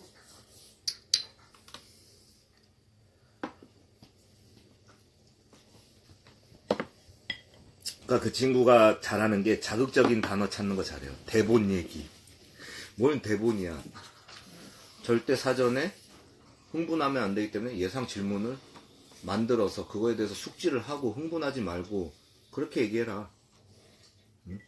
그러니까 그 친구가 잘하는 게 자극적인 단어 찾는 거 잘해요. 대본 얘기. 뭔 대본이야. 절대 사전에 흥분하면 안 되기 때문에 예상 질문을 만들어서 그거에 대해서 숙지를 하고 흥분하지 말고 그렇게 얘기해라. 응?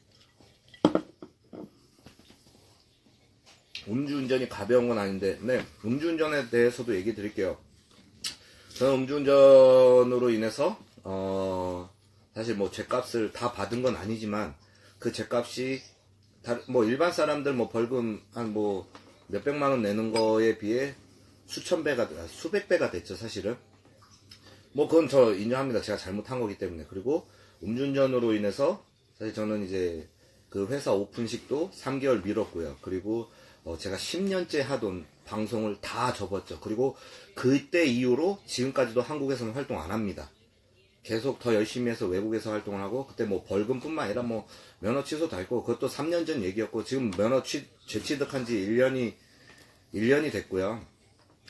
음주운전이 가벼운 건 아닌데, 네, 음주운전에 대해서도 얘기 드릴게요. 저는 음주운전으로 인해서 사실 뭐 죗값을 다 받은 건 아니지만 그 죗값이 뭐 일반 사람들 뭐 벌금 한 뭐 몇백만 원 내는 거에 비해 수천 배가 수백 배가 됐죠. 사실은 뭐 그건 저 인정합니다. 제가 잘못한 거기 때문에. 그리고 음주운전으로 인해서 사실 저는 이제 그 회사 오픈식도 3개월 미뤘고요. 그리고 제가 10년째 하던 방송을 다 접었죠. 그리고 그때 이후로 지금까지도 한국에서는 활동 안 합니다. 계속 더 열심히 해서 외국에서 활동을 하고, 그때 뭐 벌금뿐만 아니라 뭐 면허 취소도 했고, 그것도 3년 전 얘기였고, 지금 면허 재취득한 지 1년이 됐고요.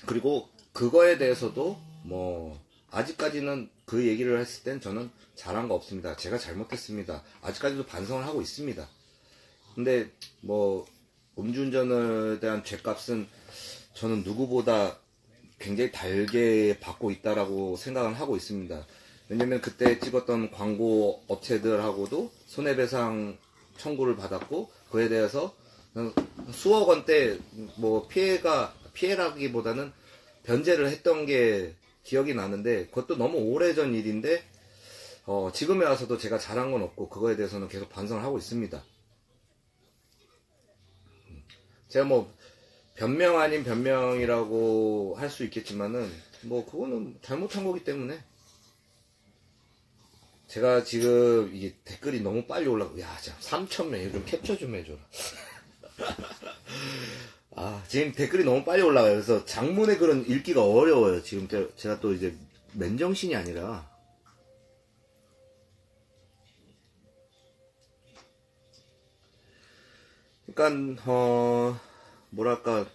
그리고 그거에 대해서도 뭐 아직까지는 그 얘기를 했을 땐 저는 잘한 거 없습니다. 제가 잘못했습니다. 아직까지도 반성을 하고 있습니다. 근데 뭐 음주운전에 대한 죗값은 저는 누구보다 굉장히 달게 받고 있다라고 생각을 하고 있습니다. 왜냐면 그때 찍었던 광고 업체들하고도 손해배상 청구를 받았고, 그에 대해서 수억 원대 뭐 피해라기보다는 변제를 했던 게 기억이 나는데, 그것도 너무 오래전 일인데 지금에 와서도 제가 잘한 건 없고 그거에 대해서는 계속 반성을 하고 있습니다. 제가 뭐 변명 아닌 변명이라고 할 수 있겠지만은 뭐 그거는 잘못한 거기 때문에 제가 지금 이게 댓글이 너무 빨리 올라가고, 야, 참, 3,000명, 좀 캡처 좀 해줘라. 아, 지금 댓글이 너무 빨리 올라가요. 그래서 장문의 글은 읽기가 어려워요. 지금 제가 또 이제 맨정신이 아니라. 그러니까, 뭐랄까,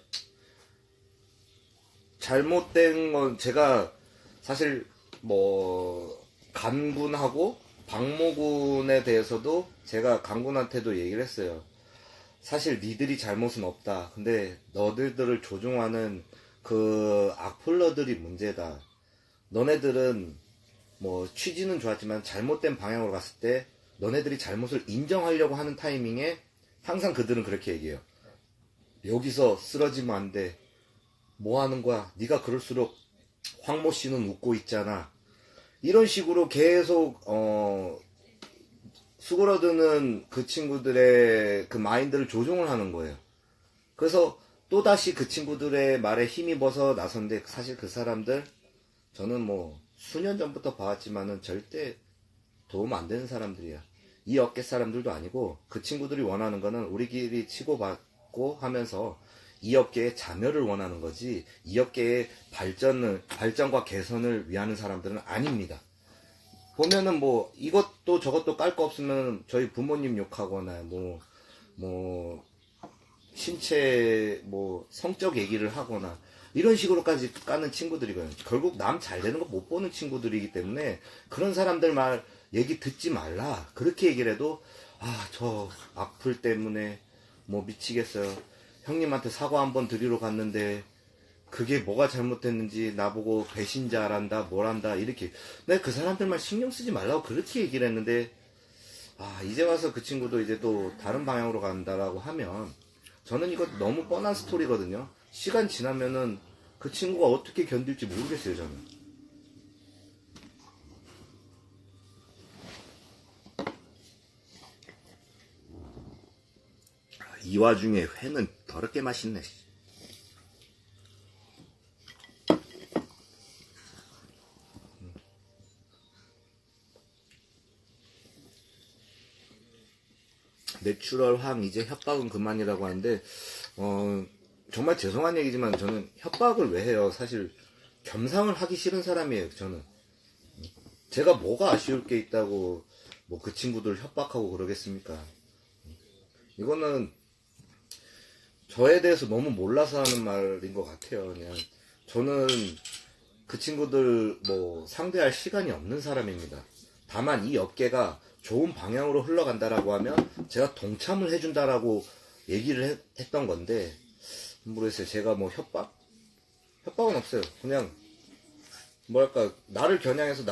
잘못된 건 제가 사실 뭐 간군하고 박모군에 대해서도 제가 간군한테도 얘기를 했어요. 사실 니들이 잘못은 없다. 근데 너희들을 조종하는 그 악플러들이 문제다. 너네들은 뭐 취지는 좋았지만 잘못된 방향으로 갔을 때 너네들이 잘못을 인정하려고 하는 타이밍에 항상 그들은 그렇게 얘기해요. 여기서 쓰러지면 안 돼. 뭐 하는 거야? 네가 그럴수록 황모 씨는 웃고 있잖아. 이런 식으로 계속 수그러드는 그 친구들의 그 마인드를 조종을 하는 거예요. 그래서 또다시 그 친구들의 말에 힘입어서 나섰는데 사실 그 사람들 저는 뭐 수년 전부터 봐왔지만은 절대 도움 안 되는 사람들이야. 이 업계 사람들도 아니고 그 친구들이 원하는 거는 우리끼리 치고받고 하면서 이 업계의 자멸을 원하는 거지 이 업계의 발전과 개선을 위하는 사람들은 아닙니다. 보면은 뭐 이것도 저것도 깔 거 없으면 저희 부모님 욕하거나 뭐 신체 뭐 성적 얘기를 하거나 이런 식으로까지 까는 친구들이거든요. 결국 남 잘 되는 거 못 보는 친구들이기 때문에 그런 사람들 말 얘기 듣지 말라. 그렇게 얘기를 해도 저 악플 때문에 뭐 미치겠어요. 형님한테 사과 한번 드리러 갔는데 그게 뭐가 잘못됐는지 나보고 배신자란다 뭐란다 이렇게 내가 그 사람들만 신경 쓰지 말라고 그렇게 얘기를 했는데 이제 와서 그 친구도 이제 또 다른 방향으로 간다라고 하면 저는 이거 너무 뻔한 스토리거든요. 시간 지나면은 그 친구가 어떻게 견딜지 모르겠어요. 저는 이 와중에 회는 더럽게 맛있네. 내추럴 황 이제 협박은 그만이라고 하는데 정말 죄송한 얘기지만 저는 협박을 왜 해요. 사실 겸상을 하기 싫은 사람이에요. 저는 제가 뭐가 아쉬울 게 있다고 뭐 그 친구들 협박하고 그러겠습니까. 이거는 저에 대해서 너무 몰라서 하는 말인 것 같아요. 그냥 저는 그 친구들 뭐 상대할 시간이 없는 사람입니다. 다만 이 업계가 좋은 방향으로 흘러간다라고 하면 제가 동참을 해준다라고 얘기를 했던 건데 모르겠어요. 제가 뭐 협박은 없어요. 그냥 뭐랄까 나를 겨냥해서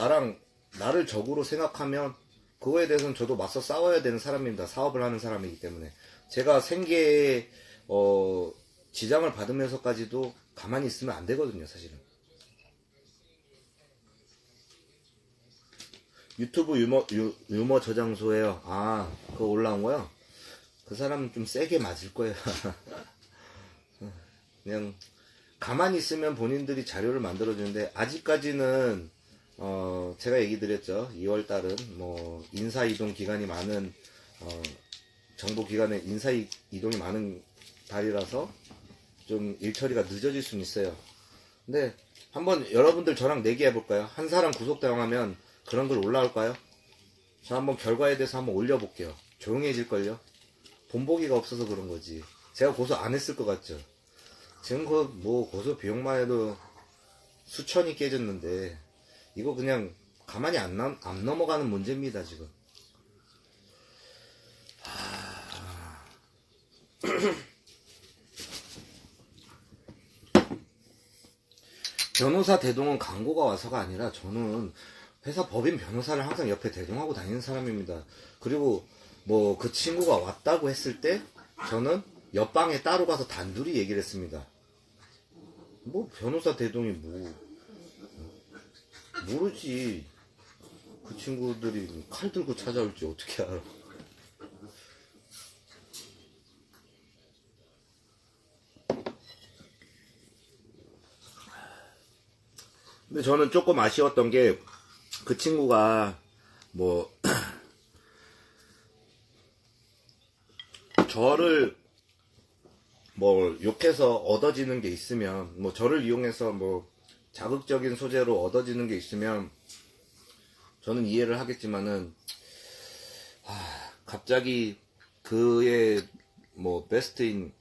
나를 적으로 생각하면 그거에 대해서는 저도 맞서 싸워야 되는 사람입니다. 사업을 하는 사람이기 때문에 제가 생계에 지장을 받으면서까지도 가만히 있으면 안 되거든요. 사실은 유튜브 유머 저장소에요. 그거 올라온 거요? 그 사람은 좀 세게 맞을 거예요. 그냥 가만히 있으면 본인들이 자료를 만들어주는데 아직까지는 제가 얘기 드렸죠. 2월달은 뭐 인사이동 기간이 많은 정보기관에 인사이동이 많은 달이라서 좀 일처리가 늦어질 수는 있어요. 근데 한번 여러분들 저랑 내기해 볼까요? 한 사람 구속당하면 그런 글 올라올까요? 저 한번 결과에 대해서 한번 올려볼게요. 조용해질걸요? 본보기가 없어서 그런 거지. 제가 고소 안 했을 것 같죠? 지금 뭐 고소 비용만 해도 수천이 깨졌는데 이거 그냥 가만히 안 넘어가는 문제입니다. 지금 변호사 대동은 광고가 와서가 아니라 저는 회사 법인 변호사를 항상 옆에 대동하고 다니는 사람입니다. 그리고 뭐 그 친구가 왔다고 했을 때 저는 옆방에 따로 가서 단둘이 얘기를 했습니다. 뭐 변호사 대동이 뭐 모르지. 그 친구들이 칼 들고 찾아올지 어떻게 알아. 근데 저는 조금 아쉬웠던 게 그 친구가 뭐 저를 뭐 욕해서 얻어지는 게 있으면, 뭐 저를 이용해서 뭐 자극적인 소재로 얻어지는 게 있으면 저는 이해를 하겠지만은, 갑자기 그의 뭐 베스트인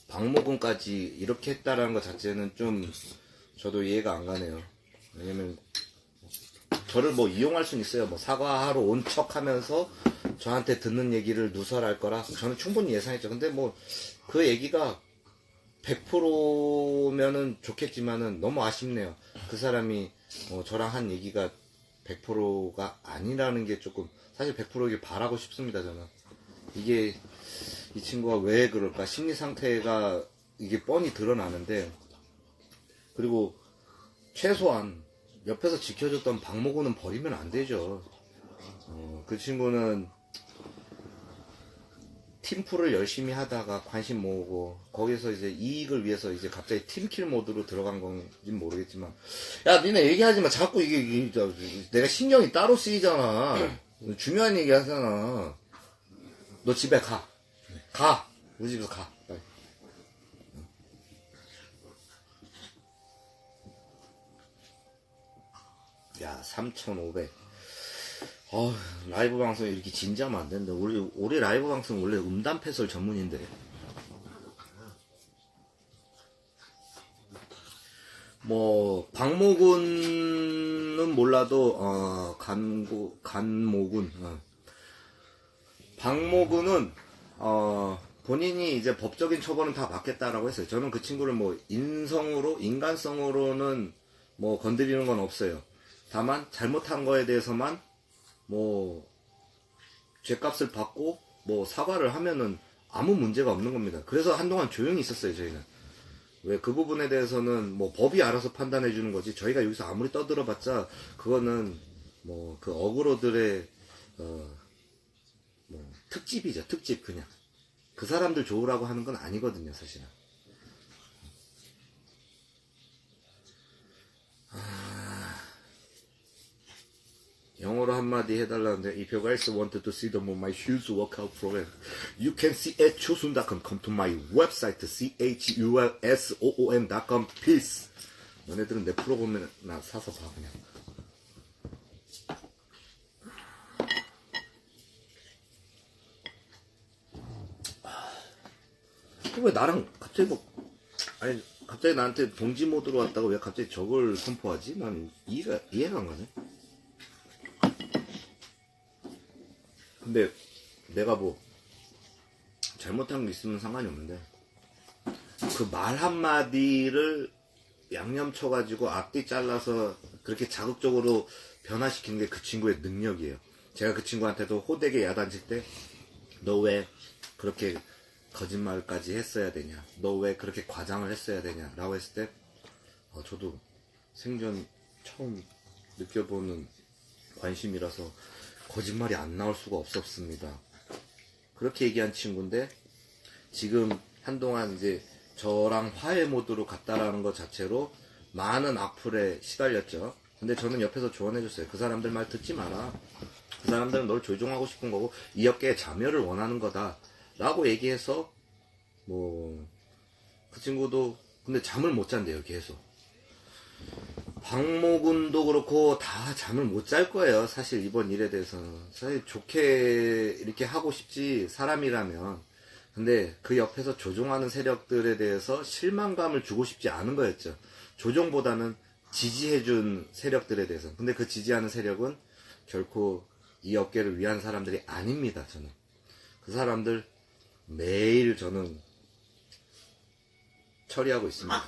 박모근까지 이렇게 했다라는 것 자체는 좀 저도 이해가 안 가네요. 왜냐면 저를 뭐 이용할 수는 있어요. 뭐 사과하러 온 척 하면서 저한테 듣는 얘기를 누설할 거라 저는 충분히 예상했죠. 근데 뭐 그 얘기가 100%면은 좋겠지만은 너무 아쉽네요. 그 사람이 저랑 한 얘기가 100%가 아니라는 게 조금, 사실 100%길 바라고 싶습니다. 저는 이게 이 친구가 왜 그럴까, 심리 상태가 이게 뻔히 드러나는데, 그리고 최소한 옆에서 지켜줬던 박모고는 버리면 안 되죠. 그 친구는 팀플을 열심히 하다가 관심 모으고 거기서 이제 이익을 위해서 이제 갑자기 팀킬 모드로 들어간 건지 모르겠지만, 야 니네 얘기하지 마. 자꾸 이게 내가 신경이 따로 쓰이잖아. 중요한 얘기 하잖아. 너 집에 가. 우리 집에서 가. 빨리. 야 3,500. 라이브 방송이 이렇게 진지하면 안 된다. 우리 라이브 방송 원래 음담 패설 전문인데. 뭐 박모군은 몰라도 간모군. 박모군은 본인이 이제 법적인 처벌은 다 받겠다라고 했어요. 저는 그 친구를 뭐 인간성으로는 뭐 건드리는 건 없어요. 다만 잘못한 거에 대해서만 뭐 죄값을 받고 뭐 사과를 하면은 아무 문제가 없는 겁니다. 그래서 한동안 조용히 있었어요. 저희는 왜 그 부분에 대해서는 뭐 법이 알아서 판단해 주는 거지, 저희가 여기서 아무리 떠들어봤자 그거는 뭐 그 어그로들의 뭐 특집이죠. 특집. 그냥 그 사람들 좋으라고 하는 건 아니거든요, 사실은. 영어로 한마디 해달라는데, if you guys wanted to see the my shoes workout program, you can see at chosun.com. Come to my website, chulsoon.com. Peace. 너네들은 내 프로그램 나 사서 봐 그냥. 왜 나랑 갑자기 아니 갑자기 나한테 동지 모드로 왔다가 왜 갑자기 저걸 선포하지? 난 이해가 안 가네. 근데 내가 뭐 잘못한 게 있으면 상관이 없는데, 그 말 한마디를 양념 쳐가지고 앞뒤 잘라서 그렇게 자극적으로 변화시키는 게 그 친구의 능력이에요. 제가 그 친구한테도 호되게 야단칠 때, 너 왜 그렇게 거짓말까지 했어야 되냐, 너 왜 그렇게 과장을 했어야 되냐 라고 했을 때, 저도 생전 처음 느껴보는 관심이라서 거짓말이 안 나올 수가 없었습니다. 그렇게 얘기한 친구인데, 지금 한동안 이제 저랑 화해 모드로 갔다라는 것 자체로 많은 악플에 시달렸죠. 근데 저는 옆에서 조언해줬어요. 그 사람들 말 듣지 마라. 그 사람들은 널 조종하고 싶은 거고 이 업계에 자멸을 원하는 거다 라고 얘기해서, 뭐 그 친구도 근데 잠을 못 잔대요. 계속. 박모군도 그렇고 다 잠을 못 잘 거예요. 사실 이번 일에 대해서는 사실 좋게 이렇게 하고 싶지, 사람이라면. 근데 그 옆에서 조종하는 세력들에 대해서 실망감을 주고 싶지 않은 거였죠. 조종보다는 지지해준 세력들에 대해서. 근데 그 지지하는 세력은 결코 이 업계를 위한 사람들이 아닙니다. 저는 그 사람들 매일 저는 처리하고 있습니다.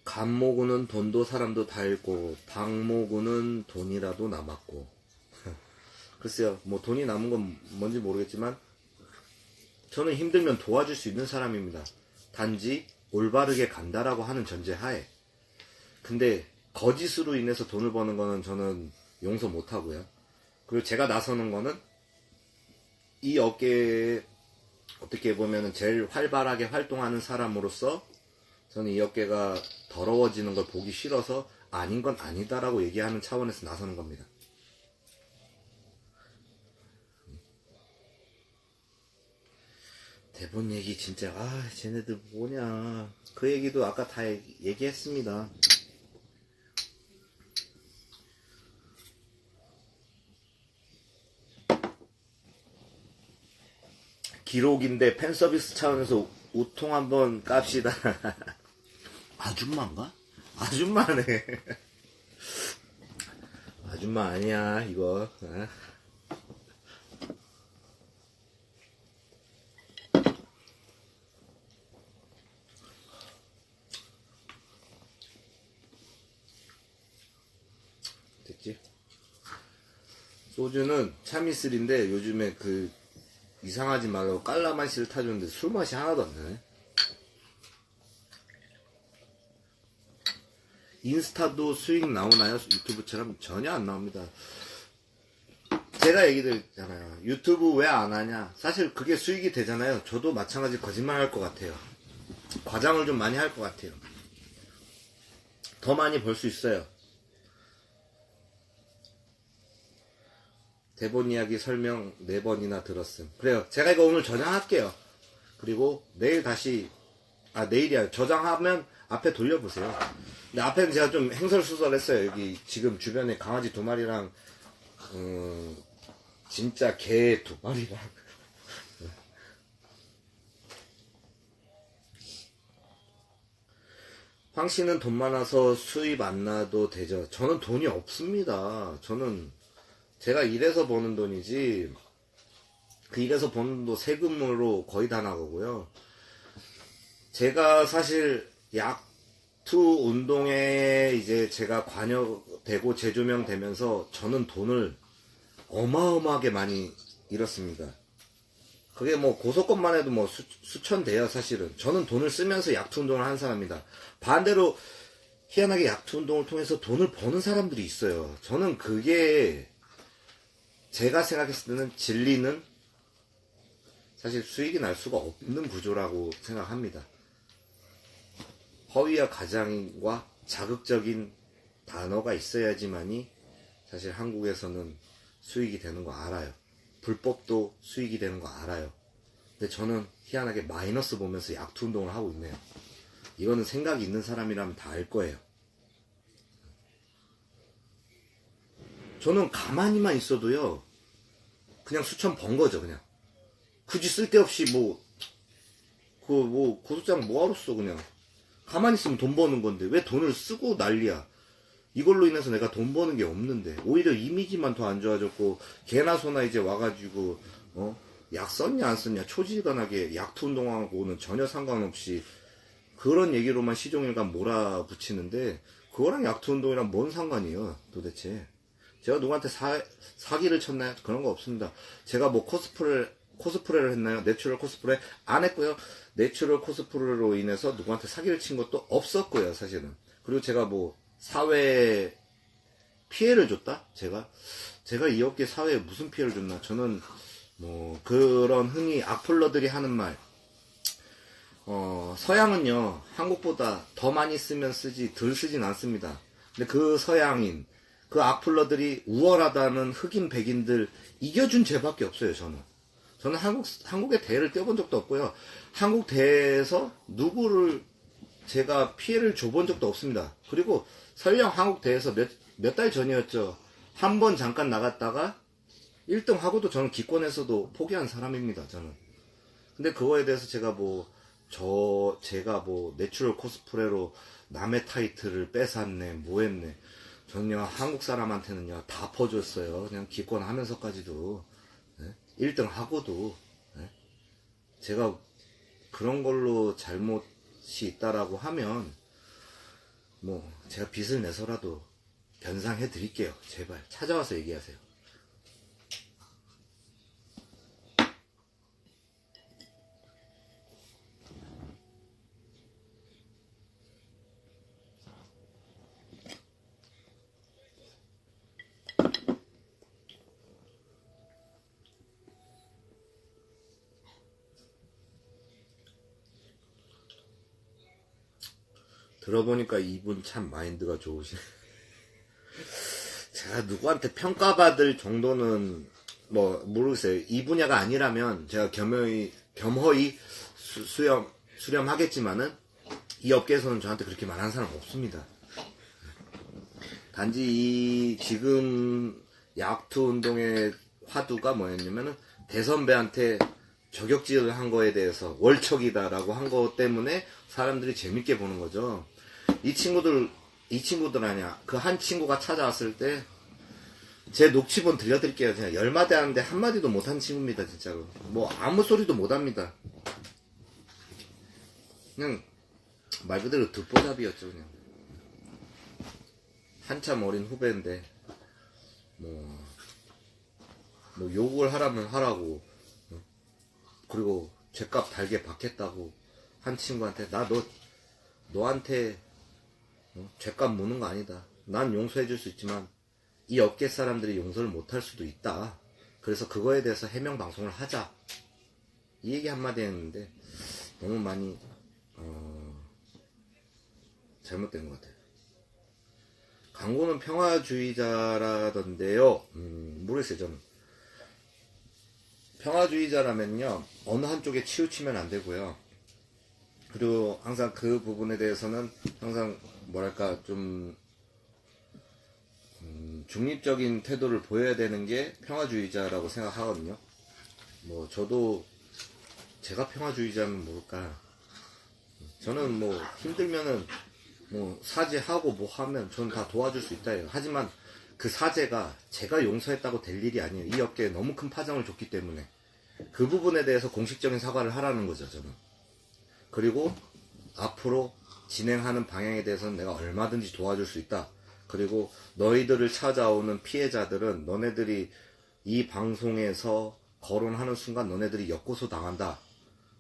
간모군은 돈도 사람도 다 잃고 박모군은 돈이라도 남았고 글쎄요, 뭐 돈이 남은 건 뭔지 모르겠지만 저는 힘들면 도와줄 수 있는 사람입니다. 단지 올바르게 간다라고 하는 전제하에. 근데 거짓으로 인해서 돈을 버는 거는 저는 용서 못하고요. 그리고 제가 나서는 거는 이 업계에 어떻게 보면 제일 활발하게 활동하는 사람으로서 저는 이 업계가 더러워지는 걸 보기 싫어서 아닌 건 아니다라고 얘기하는 차원에서 나서는 겁니다. 대본 얘기 진짜 쟤네들 뭐냐. 그 얘기도 아까 다 얘기했습니다. 기록인데 팬서비스 차원에서 우통 한번 깝시다. 아줌마인가? 아줌마네. 아줌마 아니야 이거. 됐지? 소주는 참이슬인데 요즘에 그 이상하지 말라고 깔라만시를 타줬는데 술맛이 하나도 안 나네. 인스타도 수익 나오나요? 유튜브처럼 전혀 안 나옵니다. 제가 얘기 드렸잖아요. 유튜브 왜 안 하냐? 사실 그게 수익이 되잖아요. 저도 마찬가지 거짓말 할 것 같아요. 과장을 좀 많이 할 것 같아요. 더 많이 벌 수 있어요. 대본 이야기 설명 4번이나 들었음. 그래요. 제가 이거 오늘 저장할게요. 그리고 내일 다시, 내일이야. 저장하면 앞에 돌려보세요. 근데 앞에는 제가 좀 행설수설했어요. 여기 지금 주변에 강아지 2마리랑, 진짜 개 2마리랑. 황 씨는 돈 많아서 수입 안 나도 되죠. 저는 돈이 없습니다. 저는 제가 일해서 버는 돈이지, 그 일해서 버는 돈 세금으로 거의 다 나가고요. 제가 사실 약투 운동에 이제 제가 관여되고 재조명 되면서 저는 돈을 어마어마하게 많이 잃었습니다. 그게 뭐 고소권만 해도 뭐 수천 돼요, 사실은. 저는 돈을 쓰면서 약투 운동을 한 사람입니다. 반대로 희한하게 약투 운동을 통해서 돈을 버는 사람들이 있어요. 저는 그게 제가 생각했을 때는 진리는 사실 수익이 날 수가 없는 구조라고 생각합니다. 허위와 가장과 자극적인 단어가 있어야지만이 사실 한국에서는 수익이 되는 거 알아요. 불법도 수익이 되는 거 알아요. 근데 저는 희한하게 마이너스 보면서 약투 운동을 하고 있네요. 이거는 생각이 있는 사람이라면 다 알 거예요. 저는 가만히만 있어도요, 그냥 수천 번 거죠, 그냥. 굳이 쓸데없이 고소장 뭐하러 써, 그냥. 가만히 있으면 돈 버는 건데, 왜 돈을 쓰고 난리야. 이걸로 인해서 내가 돈 버는 게 없는데, 오히려 이미지만 더 안 좋아졌고, 개나 소나 이제 와가지고, 약 썼냐, 안 썼냐, 초지간하게 약투 운동하고는 전혀 상관없이, 그런 얘기로만 시종일관 몰아붙이는데, 그거랑 약투 운동이랑 뭔 상관이에요, 도대체. 제가 누구한테 사기를 쳤나요? 그런 거 없습니다. 제가 뭐 코스프레를 했나요? 내추럴 코스프레 안 했고요. 내추럴 코스프레로 인해서 누구한테 사기를 친 것도 없었고요, 사실은. 그리고 제가 뭐 사회에 피해를 줬다? 제가 이 업계 사회에 무슨 피해를 줬나? 저는 뭐 그런 흔히 악플러들이 하는 말, 서양은요 한국보다 더 많이 쓰면 쓰지 덜 쓰진 않습니다. 근데 그 서양인, 그 악플러들이 우월하다는 흑인 백인들 이겨준 죄밖에 없어요. 저는 한국의 대회를 뛰어본 적도 없고요. 한국 대회에서 누구를 제가 피해를 줘본 적도 없습니다. 그리고 설령 한국 대회에서 몇 달 전이었죠. 한 번 잠깐 나갔다가 1등 하고도 저는 기권에서도 포기한 사람입니다. 저는. 근데 그거에 대해서 제가 내추럴 코스프레로 남의 타이틀을 뺏었네, 뭐 했네. 저는요, 한국 사람한테는요, 다 퍼줬어요. 그냥 기권하면서까지도. 네? 1등 하고도. 네? 제가 그런 걸로 잘못이 있다라고 하면, 제가 빚을 내서라도 변상해 드릴게요. 제발. 찾아와서 얘기하세요. 들어보니까 이분 참 마인드가 좋으시네. 제가 누구한테 평가받을 정도는 뭐 모르겠어요. 이 분야가 아니라면 제가 겸허히 수렴하겠지만은 이 업계에서는 저한테 그렇게 말하는 사람 없습니다. 단지 이 지금 약투 운동의 화두가 뭐였냐면은 대선배한테 저격질을 한 거에 대해서 월척이다라고 한 거 때문에 사람들이 재밌게 보는 거죠. 이 친구들 아니야. 그 한 친구가 찾아왔을 때 제 녹취본 들려드릴게요. 제가 10마디 하는데 한마디도 못한 친구입니다. 진짜로. 뭐 아무 소리도 못합니다. 그냥 말 그대로 듣보잡이었죠. 그냥. 한참 어린 후배인데 뭐 욕을 하라면 하라고, 그리고 죗값 달게 받겠다고 한 친구한테 너한테 죗값 무는 거 아니다. 난 용서해 줄 수 있지만 이 업계 사람들이 용서를 못할 수도 있다. 그래서 그거에 대해서 해명 방송을 하자. 이 얘기 한마디 했는데 너무 많이 잘못된 것 같아요. 강고는 평화주의자라던데요. 모르겠어요. 저는 평화주의자라면요 어느 한쪽에 치우치면 안 되고요. 그리고 항상 그 부분에 대해서는 항상 뭐랄까 좀 중립적인 태도를 보여야 되는 게 평화주의자라고 생각하거든요. 뭐 저도 제가 평화주의자면 모를까. 저는 뭐 힘들면은 뭐 사죄하고 뭐 하면 저는 다 도와줄 수 있다 해요. 하지만 그 사죄가 제가 용서했다고 될 일이 아니에요. 이 업계에 너무 큰 파장을 줬기 때문에 그 부분에 대해서 공식적인 사과를 하라는 거죠. 저는. 그리고 앞으로 진행하는 방향에 대해서는 내가 얼마든지 도와줄 수 있다. 그리고 너희들을 찾아오는 피해자들은 너네들이 이 방송에서 거론하는 순간 너네들이 역고소 당한다.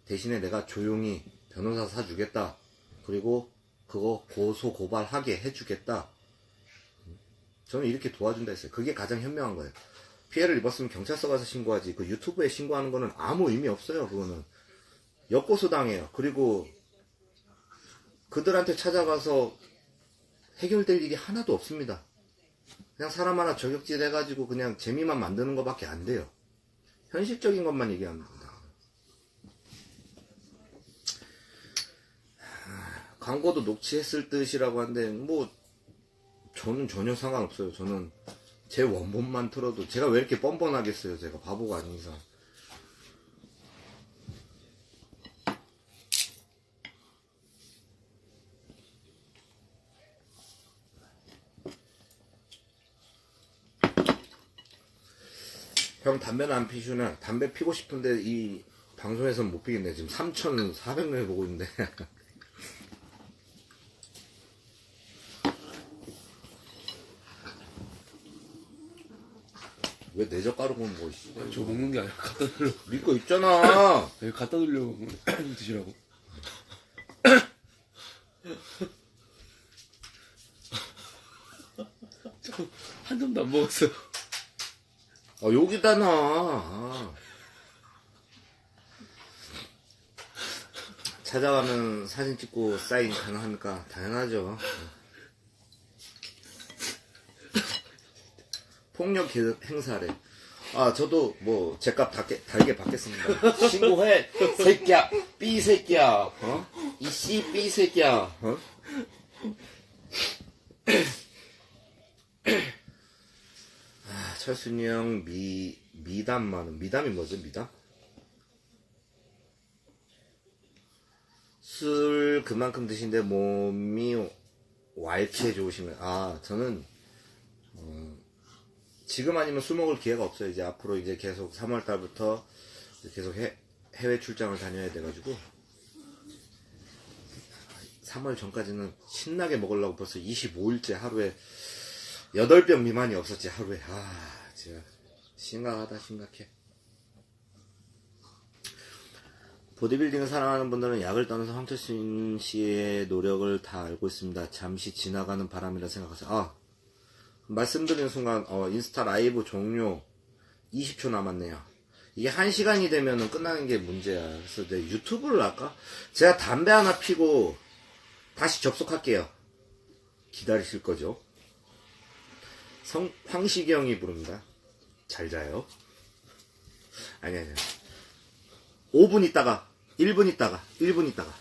대신에 내가 조용히 변호사 사주겠다. 그리고 그거 고소 고발하게 해주겠다. 저는 이렇게 도와준다 했어요. 그게 가장 현명한 거예요. 피해를 입었으면 경찰서 가서 신고하지. 그 유튜브에 신고하는 거는 아무 의미 없어요. 그거는 역고소 당해요. 그리고 그들한테 찾아가서 해결될 일이 하나도 없습니다. 그냥 사람 하나 저격질 해가지고 그냥 재미만 만드는 것밖에 안 돼요. 현실적인 것만 얘기합니다. 광고도 녹취했을 듯이라고 하는데 뭐 저는 전혀 상관없어요. 저는 제 원본만 틀어도 제가 왜 이렇게 뻔뻔하겠어요. 제가 바보가 아닌 이상. 형 담배는 안 피시나? 담배 피고 싶은데 이 방송에서는 못 피겠네. 지금 3,400명이 보고 있는데. 왜 내 젓가락 먹는 거 있어? 저 먹는 게 아니라 갖다 놓으려고. 믿고 있잖아. 여기 갖다 놓으려고 드시라고. 한 점도 안 먹었어. 여기다 놔. 찾아가면 사진 찍고 사인 가능합니까? 당연하죠. 폭력 행사래. 저도 뭐 제값 달게 받겠습니다. 신고해, 새끼야, 삐 새끼야, 이씨 삐 새끼야, 철순이 형 미담만은 미담이 뭐죠? 미담? 술 그만큼 드신데 몸이 왈키에 좋으시면 저는 지금 아니면 술 먹을 기회가 없어요. 이제 앞으로 이제 계속 3월 달부터 계속 해외 출장을 다녀야 돼가지고 3월 전까지는 신나게 먹으려고 벌써 25일째 하루에 8병 미만이 없었지. 하루에. 진짜 심각하다. 심각해. 보디빌딩을 사랑하는 분들은 약을 떠나서 황철신 씨의 노력을 다 알고 있습니다. 잠시 지나가는 바람이라 생각하세요. 말씀드리는 순간 인스타 라이브 종료 20초 남았네요. 이게 1시간이 되면은 끝나는 게 문제야. 그래서 내 유튜브를 할까? 제가 담배 하나 피고 다시 접속할게요. 기다리실 거죠? 황식이 형이 부릅니다. 잘 자요. 아니. 5분 있다가, 1분 있다가, 1분 있다가.